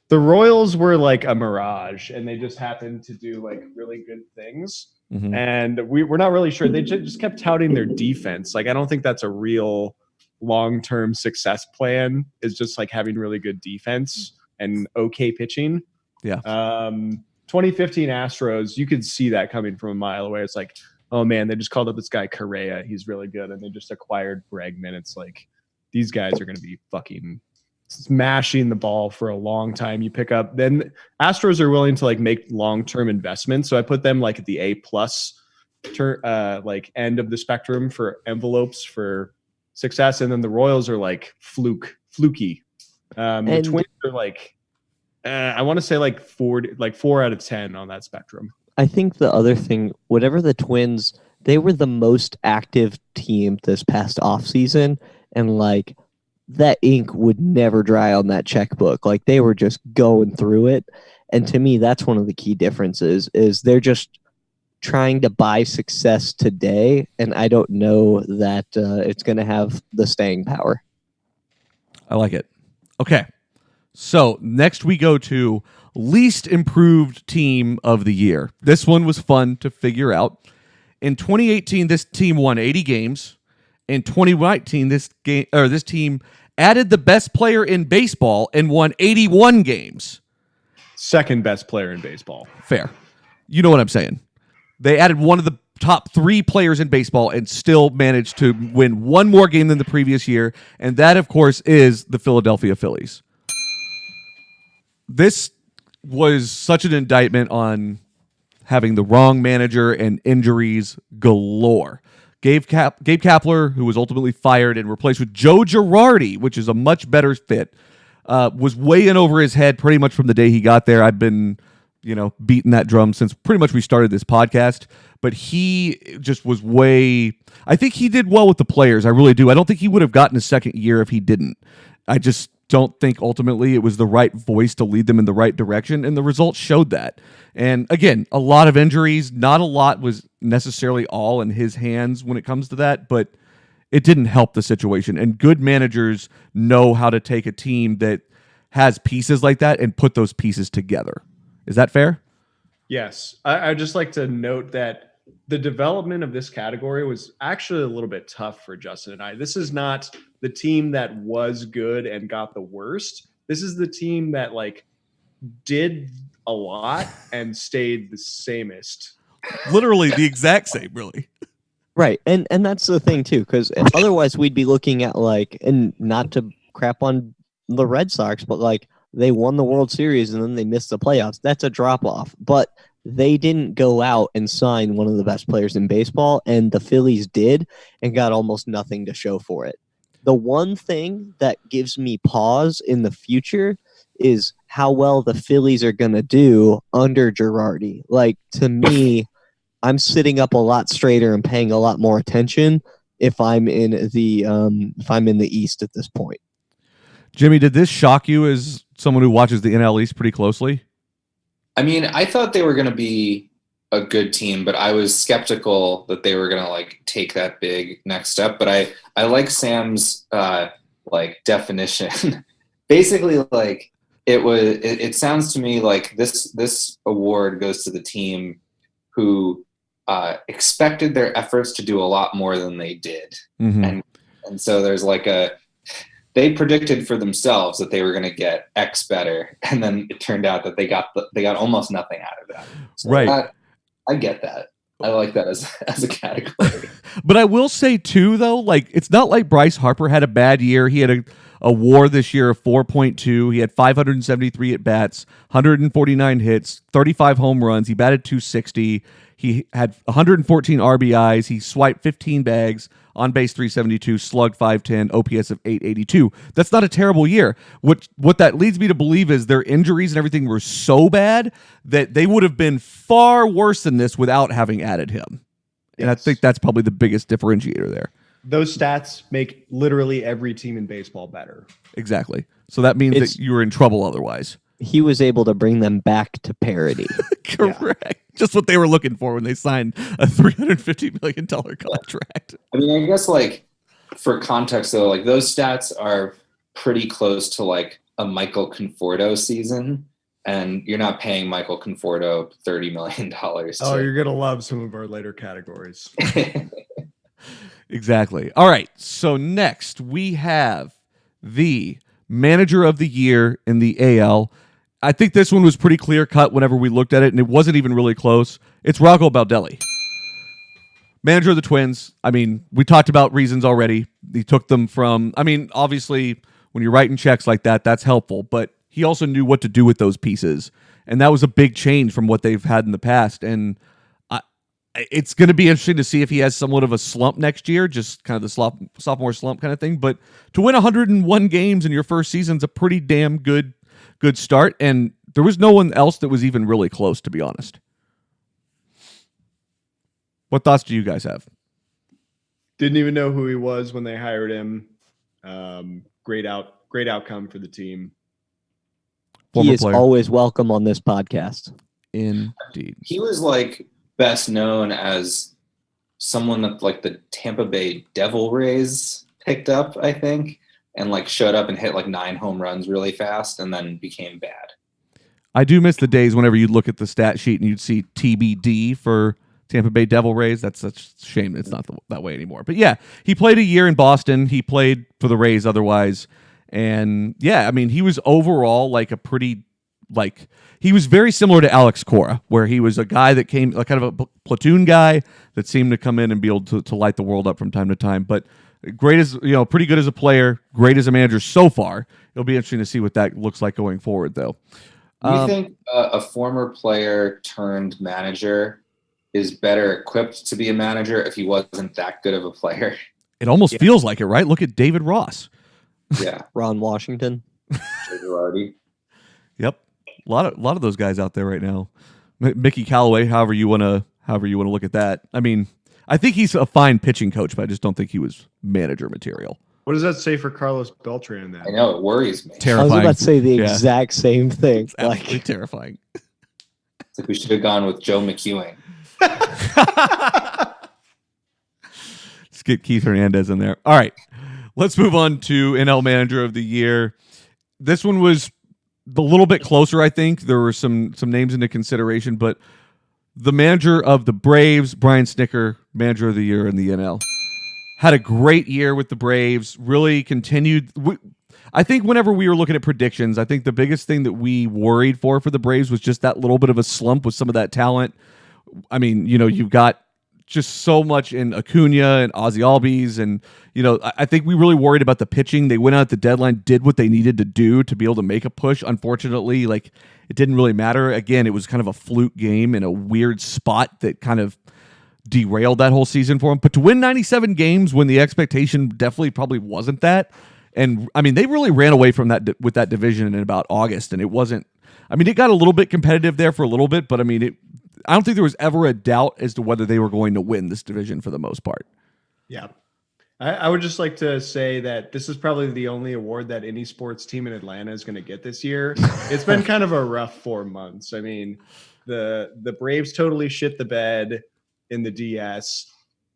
The Royals were like a mirage, and they just happened to do like really good things. Mm-hmm. And we're not really sure. They just kept touting their defense. Like, I don't think that's a real long-term success plan, is just like having really good defense and okay pitching. Yeah. 2015 Astros, you could see that coming from a mile away. It's like, oh man, they just called up this guy Correa. He's really good. And they just acquired Bregman. It's like, these guys are going to be fucking smashing the ball for a long time. You pick up, then Astros are willing to like make long-term investments. So I put them like at the A+ like end of the spectrum for envelopes for success. And then the Royals are like fluky. The Twins are like, I want to say like 4 out of 10 on that spectrum. I think the other thing, whatever the Twins, they were the most active team this past offseason, and like that ink would never dry on that checkbook. Like they were just going through it. And to me, that's one of the key differences is they're just trying to buy success today. And I don't know that it's going to have the staying power. I like it. Okay. So next we go to least improved team of the year. This one was fun to figure out. In 2018, this team won 80 games. In 2019, this team added the best player in baseball and won 81 games. Second best player in baseball. Fair. You know what I'm saying. They added one of the top 3 players in baseball and still managed to win one more game than the previous year. And that, of course, is the Philadelphia Phillies. This was such an indictment on having the wrong manager and injuries galore. Gabe Kapler, who was ultimately fired and replaced with Joe Girardi, which is a much better fit, was way in over his head pretty much from the day he got there. I've been, beating that drum since pretty much we started this podcast. But he just was I think he did well with the players. I really do. I don't think he would have gotten a second year if he didn't. I just don't think ultimately it was the right voice to lead them in the right direction, and the results showed that. And again, a lot of injuries, not a lot was necessarily all in his hands when it comes to that, but it didn't help the situation. And good managers know how to take a team that has pieces like that and put those pieces together. Is that fair? Yes. I'd just like to note that the development of this category was actually a little bit tough for Justin and I. This is not the team that was good and got the worst. This is the team that like did a lot and stayed the samest. Literally the exact same, really. Right. And that's the thing too, because otherwise we'd be looking at like, and not to crap on the Red Sox, but like they won the World Series and then they missed the playoffs. That's a drop off. But they didn't go out and sign one of the best players in baseball, and the Phillies did and got almost nothing to show for it. The one thing that gives me pause in the future is how well the Phillies are going to do under Girardi. Like, to me, I'm sitting up a lot straighter and paying a lot more attention if I'm in the East at this point. Jimmy, did this shock you as someone who watches the NL East pretty closely? I mean, I thought they were going to be a good team, but I was skeptical that they were going to like take that big next step. But I like Sam's like definition. Basically, like it sounds to me like this award goes to the team who expected their efforts to do a lot more than they did. Mm-hmm. And so there's like they predicted for themselves that they were going to get X better, and then it turned out that they got almost nothing out of that. So right. I get that. I like that as a category. But I will say too, though, like it's not like Bryce Harper had a bad year. He had a WAR this year of 4.2. He had 573 at bats, 149 hits, 35 home runs. He batted 260. He had 114 RBIs. He swiped 15 bags, on base 372, slugged 510, OPS of 882. That's not a terrible year. What that leads me to believe is their injuries and everything were so bad that they would have been far worse than this without having added him. And I think that's probably the biggest differentiator there. Those stats make literally every team in baseball better. Exactly. So that means that you were in trouble otherwise. He was able to bring them back to parity. Correct. Yeah. Just what they were looking for when they signed a $350 million contract. I mean, I guess like for context though, like those stats are pretty close to like a Michael Conforto season. And you're not paying Michael Conforto $30 million. Oh, you're going to love some of our later categories. Exactly. All right. So next we have the manager of the year in the AL. I think this one was pretty clear cut whenever we looked at it, and it wasn't even really close. It's Rocco Baldelli. Manager of the Twins. I mean, we talked about reasons already. He took them from, I mean, obviously when you're writing checks like that, that's helpful, but he also knew what to do with those pieces. And that was a big change from what they've had in the past. And it's going to be interesting to see if he has somewhat of a slump next year, just kind of the sophomore slump kind of thing. But to win 101 games in your first season is a pretty damn good start. And there was no one else that was even really close, to be honest. What thoughts do you guys have? Didn't even know who he was when they hired him. Great outcome for the team. He is always welcome on this podcast. Indeed. He was like best known as someone that like the Tampa Bay Devil Rays picked up, I think, and like showed up and hit like 9 home runs really fast and then became bad. I do miss the days whenever you'd look at the stat sheet and you'd see TBD for Tampa Bay Devil Rays. That's such a shame it's not that way anymore. But yeah, he played a year in Boston. He played for the Rays otherwise. And yeah, I mean, he was overall like a pretty, like, he was very similar to Alex Cora, where he was a guy that came, like kind of a platoon guy that seemed to come in and be able to light the world up from time to time. But great as, pretty good as a player, great as a manager so far. It'll be interesting to see what that looks like going forward, though. Do you think a former player turned manager is better equipped to be a manager if he wasn't that good of a player? It almost feels like it, right? Look at David Ross. Yeah. Ron Washington. Joe Girardi. Yep. A lot of those guys out there right now. Mickey Callaway, however you want to look at that. I mean, I think he's a fine pitching coach, but I just don't think he was manager material. What does that say for Carlos Beltran then? I know, it worries me. Terrifying. I was about to say the exact same thing. It's absolutely terrifying. It's like we should have gone with Joe McEwing. Let's get Keith Hernandez in there. All right. Let's move on to NL Manager of the Year. This one was a little bit closer, I think. There were some names into consideration, but the manager of the Braves, Brian Snitker, Manager of the Year in the NL. Had a great year with the Braves, really continued. I think whenever we were looking at predictions, I think the biggest thing that we worried for the Braves was just that little bit of a slump with some of that talent. I mean, you've got just so much in Acuna and Ozzy Albies. And, I think we really worried about the pitching. They went out at the deadline, did what they needed to do to be able to make a push. Unfortunately, it didn't really matter. Again, it was kind of a fluke game in a weird spot that kind of derailed that whole season for them. But to win 97 games when the expectation definitely probably wasn't that. And, I mean, they really ran away from that with that division in about August. And it wasn't, I mean, it got a little bit competitive there for a little bit, but I mean, I don't think there was ever a doubt as to whether they were going to win this division for the most part. Yeah. I would just like to say that this is probably the only award that any sports team in Atlanta is going to get this year. It's been kind of a rough 4 months. I mean, the Braves totally shit the bed in the DS.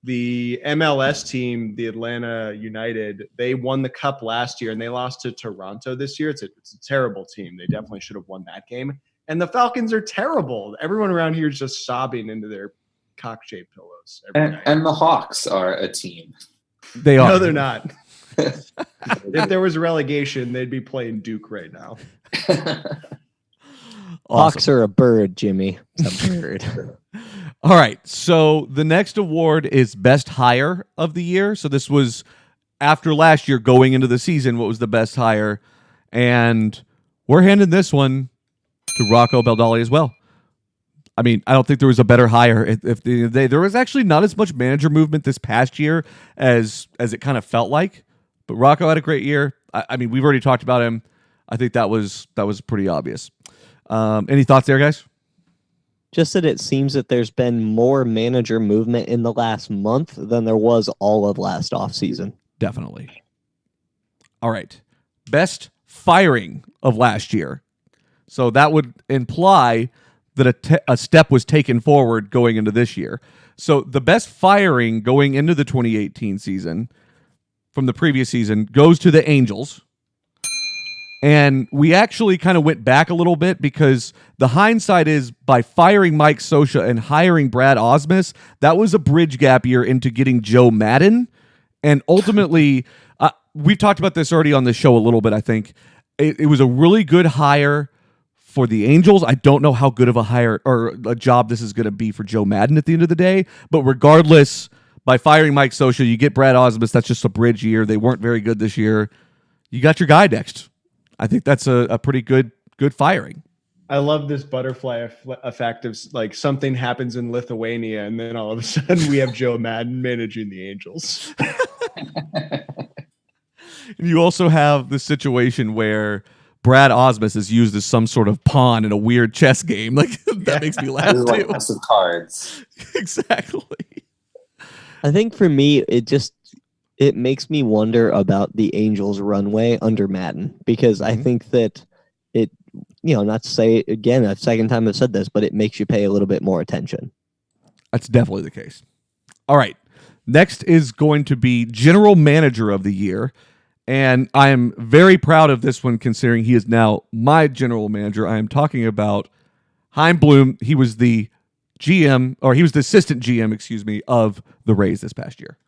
The MLS team, the Atlanta United, they won the cup last year and they lost to Toronto this year. It's a terrible team. They definitely should have won that game. And the Falcons are terrible. Everyone around here is just sobbing into their cock-shaped pillows. And the Hawks are a team. They are. No, they're not. If there was relegation, they'd be playing Duke right now. Hawks are a bird, Jimmy. It's a bird. All right. So the next award is Best Hire of the Year. So this was after last year going into the season. What was the best hire? And we're handing this one to Rocco Baldelli as well. I mean, I don't think there was a better hire. If there was actually not as much manager movement this past year as it kind of felt like. But Rocco had a great year. I mean, we've already talked about him. I think that was pretty obvious. Any thoughts there, guys? Just that it seems that there's been more manager movement in the last month than there was all of last offseason. Definitely. All right. Best firing of last year. So that would imply that a step was taken forward going into this year. So the best firing going into the 2018 season from the previous season goes to the Angels. And we actually kind of went back a little bit because the hindsight is by firing Mike Scioscia and hiring Brad Osmus, that was a bridge gap year into getting Joe Madden. And ultimately, we've talked about this already on the show a little bit, I think. It was a really good hire for the Angels. I don't know how good of a hire or a job this is going to be for Joe Madden at the end of the day. But regardless, by firing Mike Scioscia, you get Brad Osmus. That's just a bridge year. They weren't very good this year. You got your guy next. I think that's a pretty good firing. I love this butterfly effect of like something happens in Lithuania and then all of a sudden we have Joe Madden managing the Angels. You also have the situation where Brad Osmus is used as some sort of pawn in a weird chess game. Like that makes me laugh too. Like lots of cards. Exactly. I think for me, it makes me wonder about the Angels' runway under Madden because I think that it, not to say again, a second time I've said this, but it makes you pay a little bit more attention. That's definitely the case. All right. Next is going to be General Manager of the Year. And I am very proud of this one considering he is now my general manager. I am talking about Chaim Bloom. He was the GM, or he was the assistant GM, of the Rays this past year.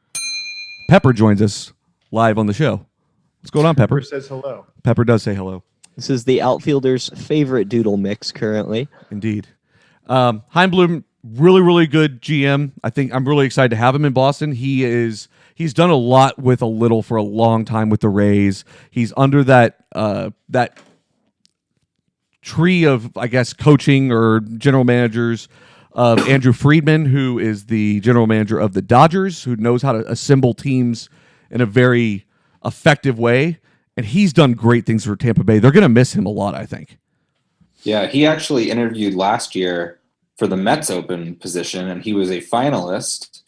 Pepper joins us live on the show. What's going on, Pepper? Pepper says hello. Pepper does say hello. This is the outfielder's favorite doodle mix currently. Indeed. Chaim Bloom, really, really good GM. I think I'm really excited to have him in Boston. He's done a lot with a little for a long time with the Rays. He's under that tree of, I guess, coaching or general managers of Andrew Friedman, who is the general manager of the Dodgers, who knows how to assemble teams in a very effective way. And he's done great things for Tampa Bay. They're going to miss him a lot, I think. Yeah, he actually interviewed last year for the Mets open position, and he was a finalist.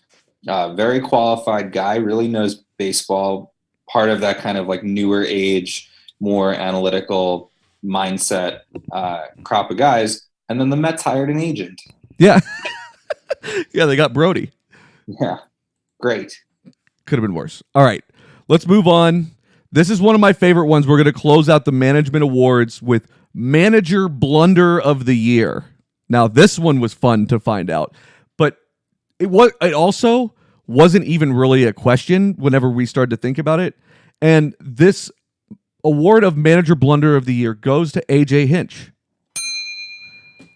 Very qualified guy, really knows baseball, part of that kind of like newer age, more analytical mindset crop of guys. And then the Mets hired an agent. Yeah. Yeah, they got Brody. Yeah, great. Could have been worse. All right, let's move on. This is one of my favorite ones. We're going to close out the management awards with Manager Blunder of the Year. Now, this one was fun to find out, but it also wasn't even really a question whenever we started to think about it. And this award of Manager Blunder of the Year goes to AJ Hinch.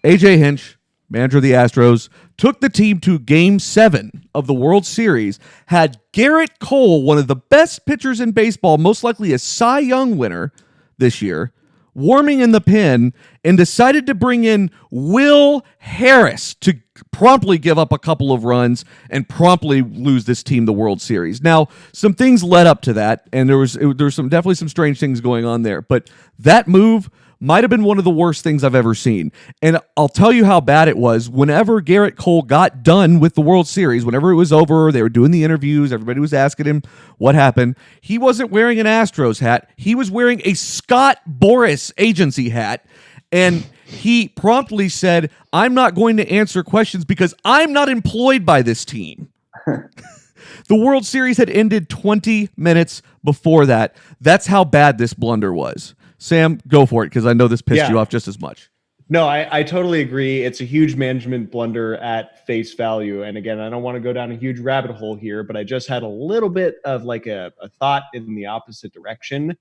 AJ Hinch, manager of the Astros, took the team to Game 7 of the World Series, had Garrett Cole, one of the best pitchers in baseball, most likely a Cy Young winner this year, warming in the pen, and decided to bring in Will Harris to promptly give up a couple of runs and promptly lose this team the World Series. Now, some things led up to that, and there was definitely some strange things going on there, but that move might have been one of the worst things I've ever seen. And I'll tell you how bad it was. Whenever Garrett Cole got done with the World Series, whenever it was over, they were doing the interviews, everybody was asking him what happened. He wasn't wearing an Astros hat. He was wearing a Scott Boras agency hat. And he promptly said, "I'm not going to answer questions because I'm not employed by this team." The World Series had ended 20 minutes before that. That's how bad this blunder was. Sam, go for it, because I know this pissed you off just as much. No, I totally agree. It's a huge management blunder at face value. And again, I don't want to go down a huge rabbit hole here, but I just had a little bit of like a thought in the opposite direction.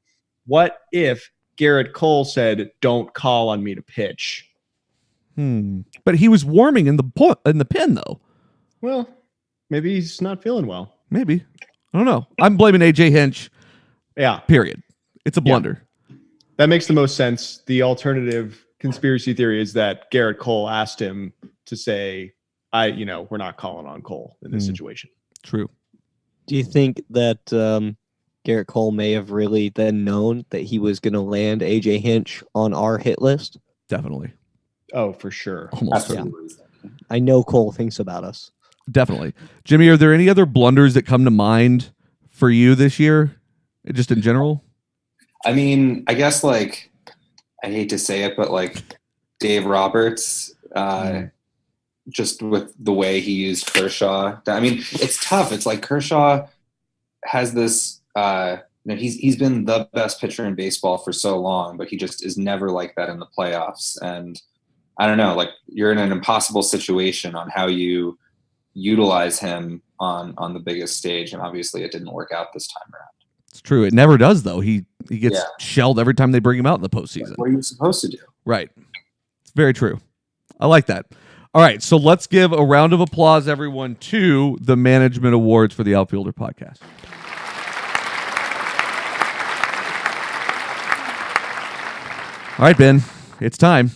What if Garrett Cole said, "Don't call on me to pitch"? But he was warming in the pin though. Well, maybe he's not feeling well. Maybe. I don't know. I'm blaming AJ Hinch. Yeah. Period. It's a blunder. That makes the most sense. The alternative conspiracy theory is that Garrett Cole asked him to say, we're not calling on Cole in this situation. True. Do you think that Garrett Cole may have really then known that he was going to land AJ Hinch on our hit list? Definitely. Oh, for sure. Almost. Absolutely. Yeah. I know Cole thinks about us. Definitely. Jimmy, are there any other blunders that come to mind for you this year? Just in general? I mean, I guess I hate to say it, but Dave Roberts, just with the way he used Kershaw. I mean, it's tough. It's like Kershaw has this, he's been the best pitcher in baseball for so long, but he just is never like that in the playoffs. And I don't know, you're in an impossible situation on how you utilize him on the biggest stage. And obviously it didn't work out this time around. It's true. It never does though. He gets shelled every time they bring him out in the postseason. What are you supposed to do? Right. It's very true. I like that. All right. So let's give a round of applause, everyone, to the management awards for the Outfielder podcast. All right, Ben, it's time.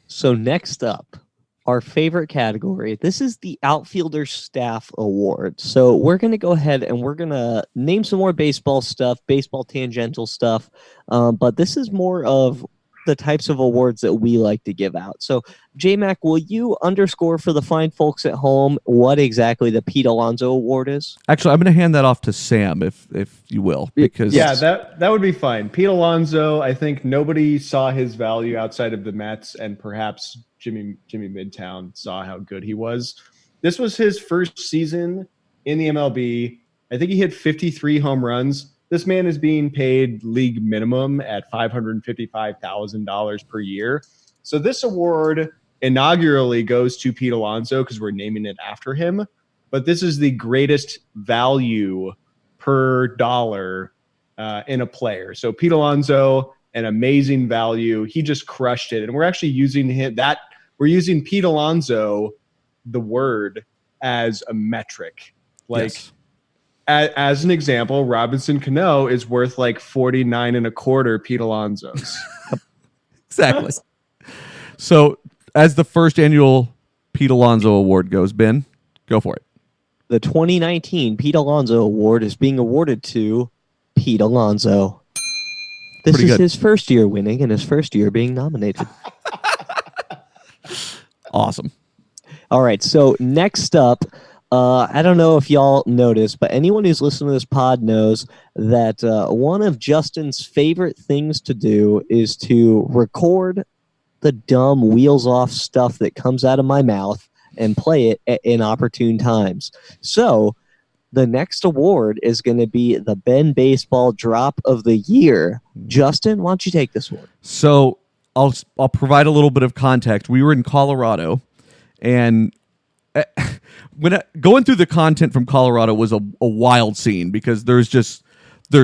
So next up, our favorite category. This is the Outfielder Staff Award. So we're going to go ahead and we're going to name some more baseball stuff, baseball tangential stuff. But this is more of the types of awards that we like to give out. So J-Mac, will you underscore for the fine folks at home what exactly the Pete Alonso Award is? Actually, I'm going to hand that off to Sam, if you will, because that would be fine. Pete Alonso, I think nobody saw his value outside of the Mets, and perhaps Jimmy Midtown saw how good he was. This was his first season in the MLB. I think he hit 53 home runs. This man is being paid league minimum at $555,000 per year. So this award inaugurally goes to Pete Alonso because we're naming it after him. But this is the greatest value per dollar in a player. So Pete Alonso, an amazing value. He just crushed it. And we're actually using we're using Pete Alonso, the word, as a metric. Yes. As an example, Robinson Cano is worth 49 and a quarter Pete Alonso's. Exactly. So as the first annual Pete Alonso Award goes, Ben, go for it. The 2019 Pete Alonso Award is being awarded to Pete Alonso. This Pretty is good. his first year winning and his first year being nominated. Awesome. All right, so next up, I don't know if y'all noticed, but anyone who's listening to this pod knows that one of Justin's favorite things to do is to record the dumb wheels off stuff that comes out of my mouth and play it at inopportune times. So the next award is going to be the Ben Baseball Drop of the Year. Justin, why don't you take this one? So I'll provide a little bit of context. We were in Colorado, and going through the content from Colorado was a wild scene because there's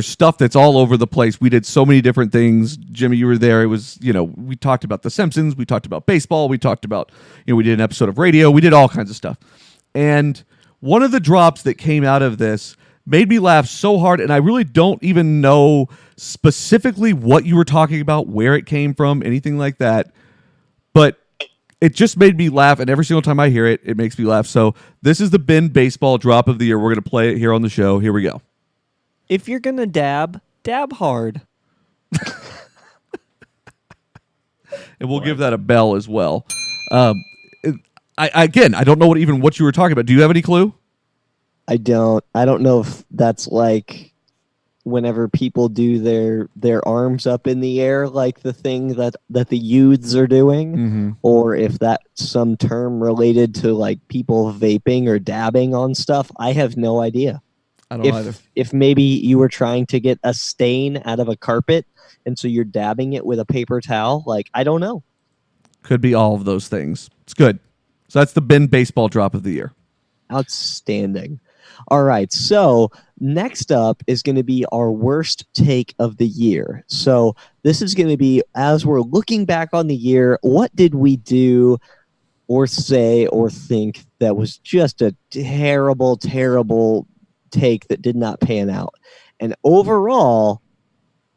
stuff that's all over the place. We did so many different things. Jimmy, you were there. It was, we talked about The Simpsons. We talked about baseball. We talked about, we did an episode of radio. We did all kinds of stuff. And one of the drops that came out of this made me laugh so hard. And I really don't even know specifically what you were talking about, where it came from, anything like that. But it just made me laugh, and every single time I hear it, it makes me laugh. So this is the Ben Baseball Drop of the Year. We're going to play it here on the show. Here we go. If you're going to dab hard. And we'll give that a bell as well. I don't know what you were talking about. Do you have any clue? I don't know if that's like whenever people do their arms up in the air, like the thing that the youths are doing, or if that's some term related to like people vaping or dabbing on stuff. I have no idea. I don't either. If maybe you were trying to get a stain out of a carpet, and so you're dabbing it with a paper towel, I don't know. Could be all of those things. It's good. So that's the Ben Baseball Drop of the Year. Outstanding. All right, so next up is going to be our worst take of the year. So this is going to be, as we're looking back on the year, what did we do or say or think that was just a terrible, terrible take that did not pan out. And overall,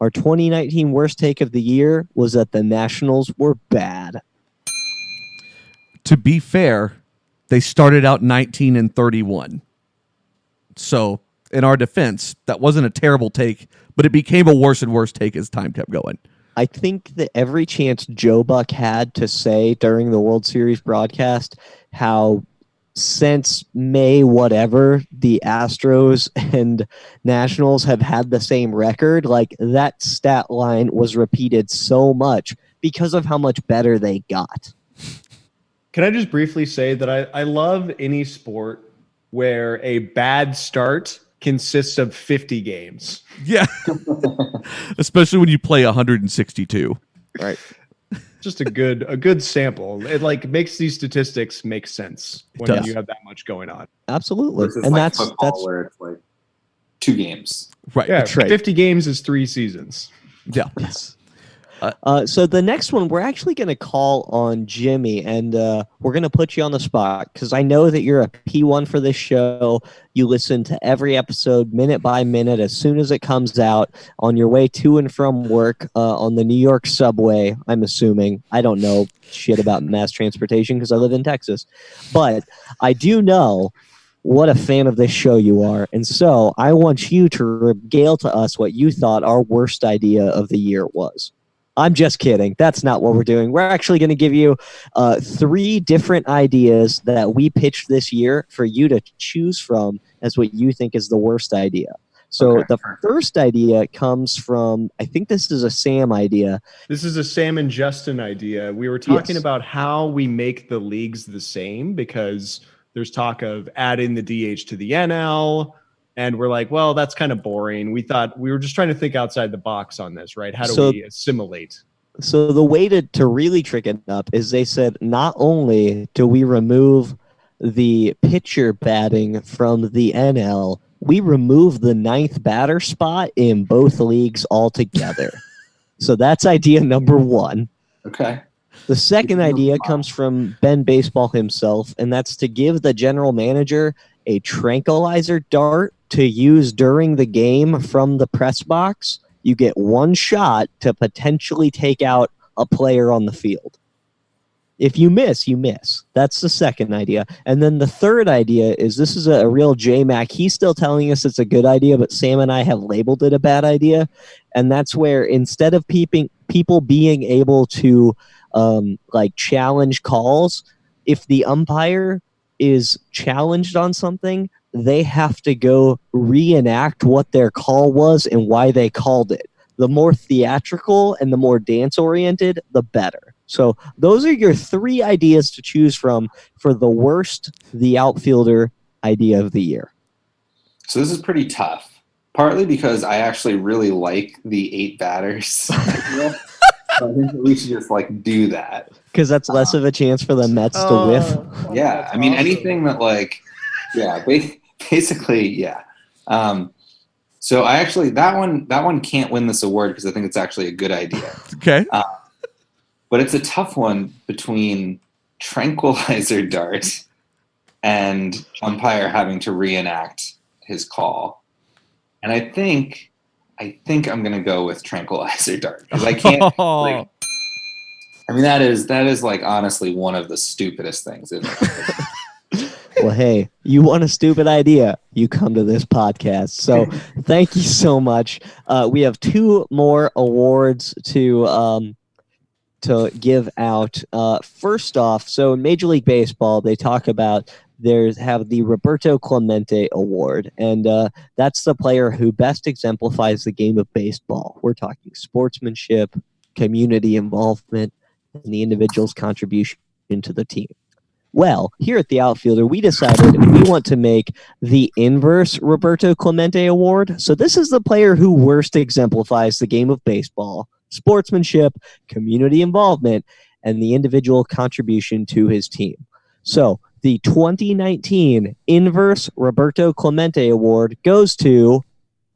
our 2019 worst take of the year was that the Nationals were bad. To be fair, they started out 19-31. So, in our defense, that wasn't a terrible take, but it became a worse and worse take as time kept going. I think that every chance Joe Buck had to say during the World Series broadcast how since May whatever the Astros and Nationals have had the same record, like that stat line was repeated so much because of how much better they got. Can I just briefly say that I love any sport where a bad start consists of 50 games. Yeah. Especially when you play 162. Right. Just a good sample. It like makes these statistics make sense when you have that much going on. Absolutely. Versus And like that's football where it's like 2 games. Right. Yeah, That's right. 50 games is 3 seasons. Yeah. yes. So the next one, we're actually going to call on Jimmy, and we're going to put you on the spot because I know that you're a P1 for this show. You listen to every episode minute by minute as soon as it comes out on your way to and from work on the New York subway, I'm assuming. I don't know shit about mass transportation because I live in Texas. But I do know what a fan of this show you are. And so I want you to regale to us what you thought our worst idea of the year was. I'm just kidding. That's not what we're doing. We're actually going to give you 3 different ideas that we pitched this year for you to choose from as what you think is the worst idea. So the first idea comes from, I think this is a Sam idea. This is a Sam and Justin idea. We were talking about how we make the leagues the same because there's talk of adding the DH to the NL. And we're like, well, that's kind of boring. We thought we were just trying to think outside the box on this, right? How do we assimilate? So the way to really trick it up is they said, not only do we remove the pitcher batting from the NL, we remove the 9th batter spot in both leagues altogether. So that's idea number 1. Okay. The second idea comes from Ben Baseball himself, and that's to give the general manager a tranquilizer dart to use during the game from the press box. You get 1 shot to potentially take out a player on the field. If you miss, you miss. That's the second idea. And then the third idea is this is a real J-Mac. He's still telling us it's a good idea, but Sam and I have labeled it a bad idea. And that's where instead of people being able to like challenge calls, if the umpire is challenged on something, they have to go reenact what their call was and why they called it. The more theatrical and the more dance-oriented, the better. So those are your 3 ideas to choose from for the worst The Outfielder idea of the year. So this is pretty tough, partly because I actually really like the 8 batters. So I think that we should just like do that. Because that's less of a chance for the Mets to whiff. Yeah, I mean, anything that like, yeah, basically, yeah. So I actually that one can't win this award because I think it's actually a good idea. Okay. But it's a tough one between tranquilizer dart and umpire having to reenact his call. And I think I'm gonna go with tranquilizer dart because I can't. Like, I mean, that is like honestly one of the stupidest things. Isn't it? Well, hey, you want a stupid idea, you come to this podcast. So thank you so much. We have 2 more awards to give out. First off, so in Major League Baseball, they talk about have the Roberto Clemente Award, and that's the player who best exemplifies the game of baseball. We're talking sportsmanship, community involvement, and the individual's contribution to the team. Well, here at the Outfielder, we decided we want to make the inverse Roberto Clemente Award. So this is the player who worst exemplifies the game of baseball, sportsmanship, community involvement, and the individual contribution to his team. So the 2019 inverse Roberto Clemente Award goes to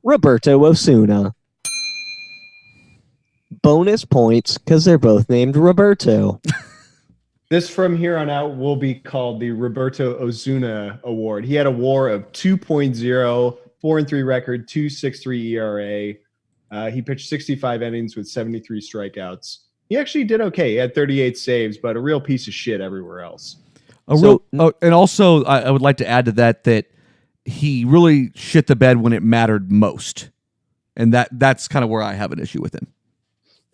Roberto Osuna. Bonus points because they're both named Roberto. This from here on out will be called the Roberto Osuna Award. He had a WAR of 2.0, 4-3 record, 2.63 ERA. He pitched 65 innings with 73 strikeouts. He actually did okay. He had 38 saves, but a real piece of shit everywhere else. And also, I would like to add to that he really shit the bed when it mattered most, and that's kind of where I have an issue with him.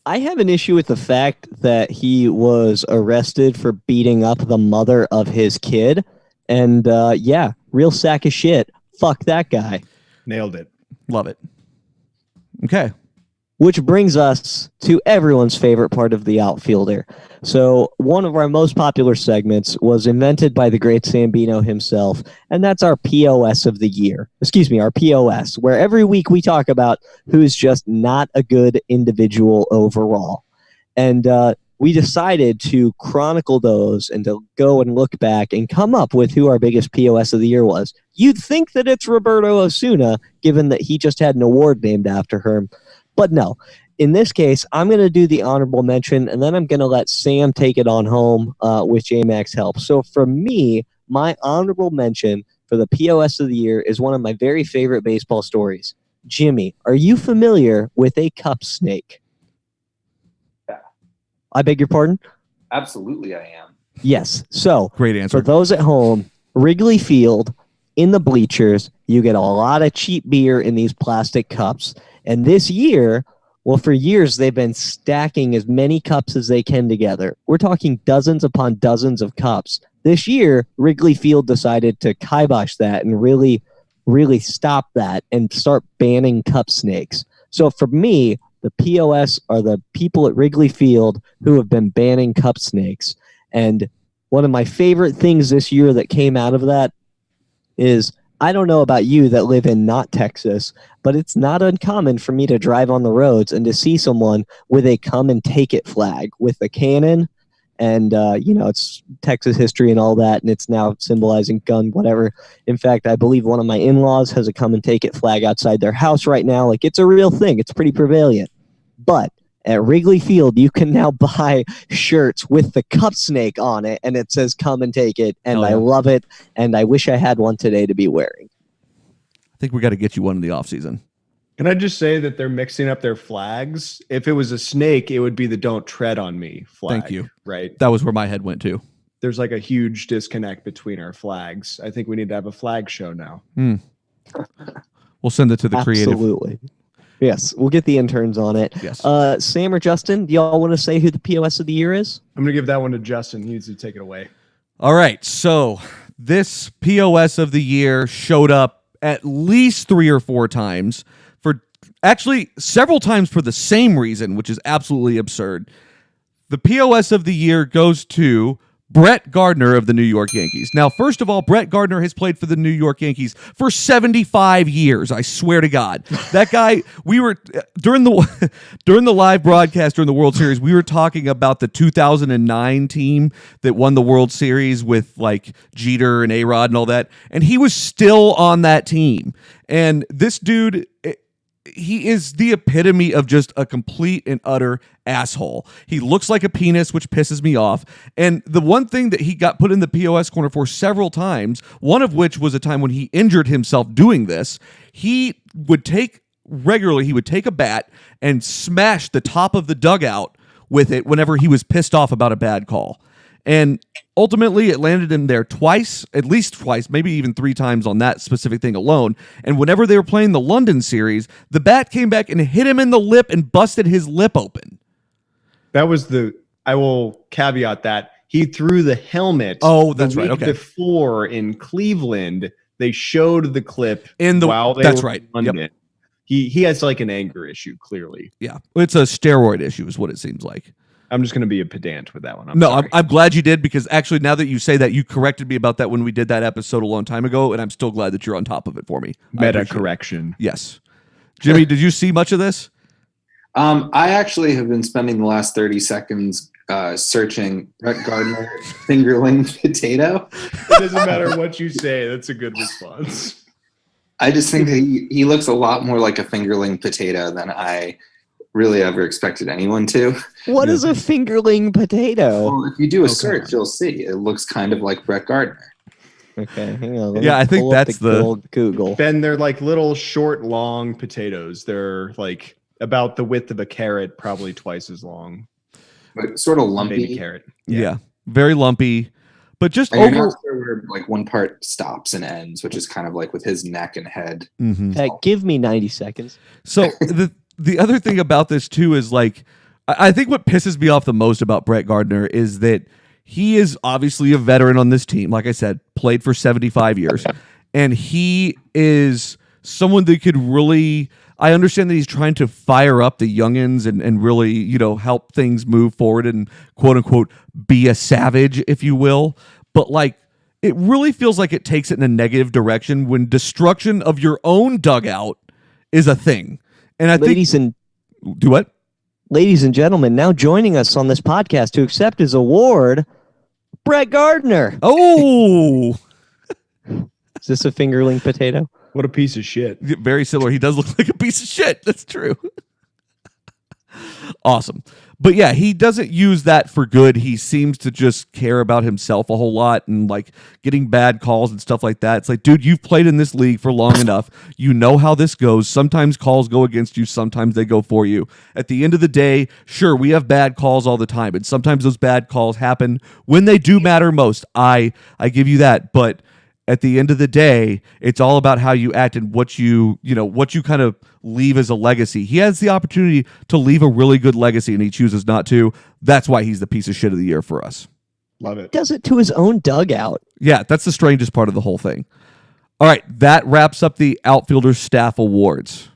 I have an issue with the fact that he was arrested for beating up the mother of his kid, and real sack of shit. Fuck that guy. Nailed it. Love it. Okay. Which brings us to everyone's favorite part of the Outfielder. So one of our most popular segments was invented by the great Sambino himself, and that's our POS of the year. Excuse me, our POS, where every week we talk about who's just not a good individual overall. And we decided to chronicle those and to go and look back and come up with who our biggest POS of the year was. You'd think that it's Roberto Osuna, given that he just had an award named after him. But no, in this case, I'm going to do the honorable mention, and then I'm going to let Sam take it on home with J-Mac's help. So for me, my honorable mention for the POS of the year is one of my very favorite baseball stories. Jimmy, are you familiar with a cup snake? Yeah. I beg your pardon? Absolutely, I am. Yes. So Great answer. for those at home, Wrigley Field, in the bleachers, you get a lot of cheap beer in these plastic cups. And this year, well, for years, they've been stacking as many cups as they can together. We're talking dozens upon dozens of cups. This year, Wrigley Field decided to kibosh that and really, really stop that and start banning cup snakes. So for me, the POS are the people at Wrigley Field who have been banning cup snakes. And one of my favorite things this year that came out of that is, I don't know about you that live in not Texas, but it's not uncommon for me to drive on the roads and to see someone with a come and take it flag with a cannon. And, it's Texas history and all that, and it's now symbolizing gun, whatever. In fact, I believe one of my in-laws has a come and take it flag outside their house right now. Like, it's a real thing. It's pretty prevalent. But at Wrigley Field, you can now buy shirts with the cup snake on it, and it says come and take it, and I love it, and I wish I had one today to be wearing. I think we got to get you one in the offseason. Can I just say that they're mixing up their flags? If it was a snake, it would be the "Don't Tread on Me" flag. Thank you. Right? That was where my head went to. There's like a huge disconnect between our flags. I think we need to have a flag show now. We'll send it to the creative. Absolutely. Yes, we'll get the interns on it. Yes. Sam or Justin, do y'all want to say who the POS of the year is? I'm going to give that one to Justin. He needs to take it away. All right. So this POS of the year showed up at least 3 or 4 times, for actually several times for the same reason, which is absolutely absurd. The POS of the year goes to Brett Gardner of the New York Yankees. Now, first of all, Brett Gardner has played for the New York Yankees for 75 years. I swear to God. That guy, we were during the live broadcast during the World Series, we were talking about the 2009 team that won the World Series with like Jeter and A-Rod and all that, and he was still on that team. And this dude, he is the epitome of just a complete and utter asshole. He looks like a penis, which pisses me off. And the one thing that he got put in the POS corner for several times, one of which was a time when he injured himself doing this, he would take a bat and smash the top of the dugout with it whenever he was pissed off about a bad call. And ultimately, it landed him there at least twice, maybe even 3 times on that specific thing alone. And whenever they were playing the London series, the bat came back and hit him in the lip and busted his lip open. That was I will caveat that. He threw the helmet. Oh, that's right. Okay. Before in Cleveland, they showed the clip while they were in London. Yep. He has like an anger issue, clearly. Yeah. It's a steroid issue is what it seems like. I'm just going to be a pedant with that one. I'm glad you did, because actually now that you say that, you corrected me about that when we did that episode a long time ago, and I'm still glad that you're on top of it for me. Meta correction. Yes. Jimmy, did you see much of this? I actually have been spending the last 30 seconds searching Brett Gardner fingerling potato. It doesn't matter what you say. That's a good response. I just think that he looks a lot more like a fingerling potato than I really ever expected anyone to. What is a fingerling potato? Well, if you do a come search, on. you'll see it looks kind of like Brett Gardner. Okay, hang on. let Yeah, me I think pull up that's the the- old Google. Ben, they're like little short, long potatoes. They're like about the width of a carrot, probably twice as long. But sort of Baby lumpy. carrot. Yeah. Very lumpy, but just And you're over. not sure where like one part stops and ends, which is kind of like with his neck and head. Mhm. Give me 90 seconds. So the other thing about this too is like I think what pisses me off the most about Brett Gardner is that he is obviously a veteran on this team. Like I said, played for 75 years, and he is someone that could really. I understand that he's trying to fire up the youngins and really, you know, help things move forward and quote unquote be a savage, if you will. But like, it really feels like it takes it in a negative direction when destruction of your own dugout is a thing. And I Ladies and think do what? ladies and gentlemen, now joining us on this podcast to accept his award, Brett Gardner. Oh, Is this a fingerling potato? What a piece of shit. very similar. He does look like a piece of shit. That's true. Awesome. But yeah, he doesn't use that for good. He seems to just care about himself a whole lot and like getting bad calls and stuff like that. It's like, dude, you've played in this league for long enough. You know how this goes. Sometimes calls go against you. Sometimes they go for you. At the end of the day, sure, we have bad calls all the time. And sometimes those bad calls happen when they do matter most. I give you that. But at the end of the day, it's all about how you act and what you kind of leave as a legacy. He has the opportunity to leave a really good legacy and he chooses not to. That's why he's the piece of shit of the year for us. Love it. Does it to his own dugout. Yeah, that's the strangest part of the whole thing. All right, that wraps up the Outfielder Staff Awards.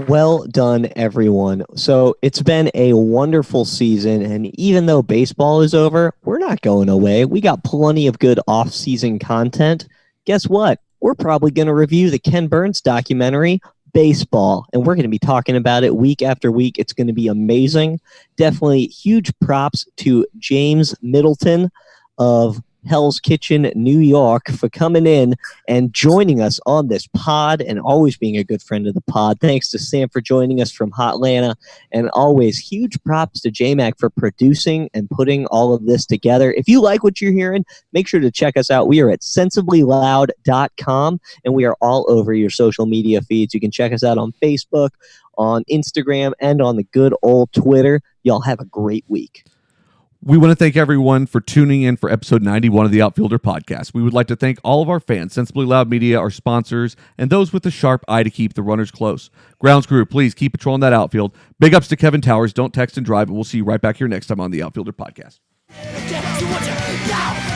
Well done, everyone. So it's been a wonderful season, and even though baseball is over, we're not going away. We got plenty of good off-season content. Guess what? We're probably going to review the Ken Burns documentary, Baseball, and we're going to be talking about it week after week. It's going to be amazing. Definitely huge props to James Middleton of Hell's Kitchen, New York, for coming in and joining us on this pod and always being a good friend of the pod. Thanks to Sam for joining us from Hotlanta, and always huge props to J-Mac for producing and putting all of this together. If you like what you're hearing, make sure to check us out. We are at sensiblyloud.com, and we are all over your social media feeds. You can check us out on Facebook, on Instagram, and on the good old Twitter. Y'all have a great week. We want to thank everyone for tuning in for episode 91 of the Outfielder podcast. We would like to thank all of our fans, Sensibly Loud Media, our sponsors, and those with a sharp eye to keep the runners close. Grounds crew, please keep patrolling that outfield. Big ups to Kevin Towers. Don't text and drive, and we'll see you right back here next time on the Outfielder podcast. Get to what you now.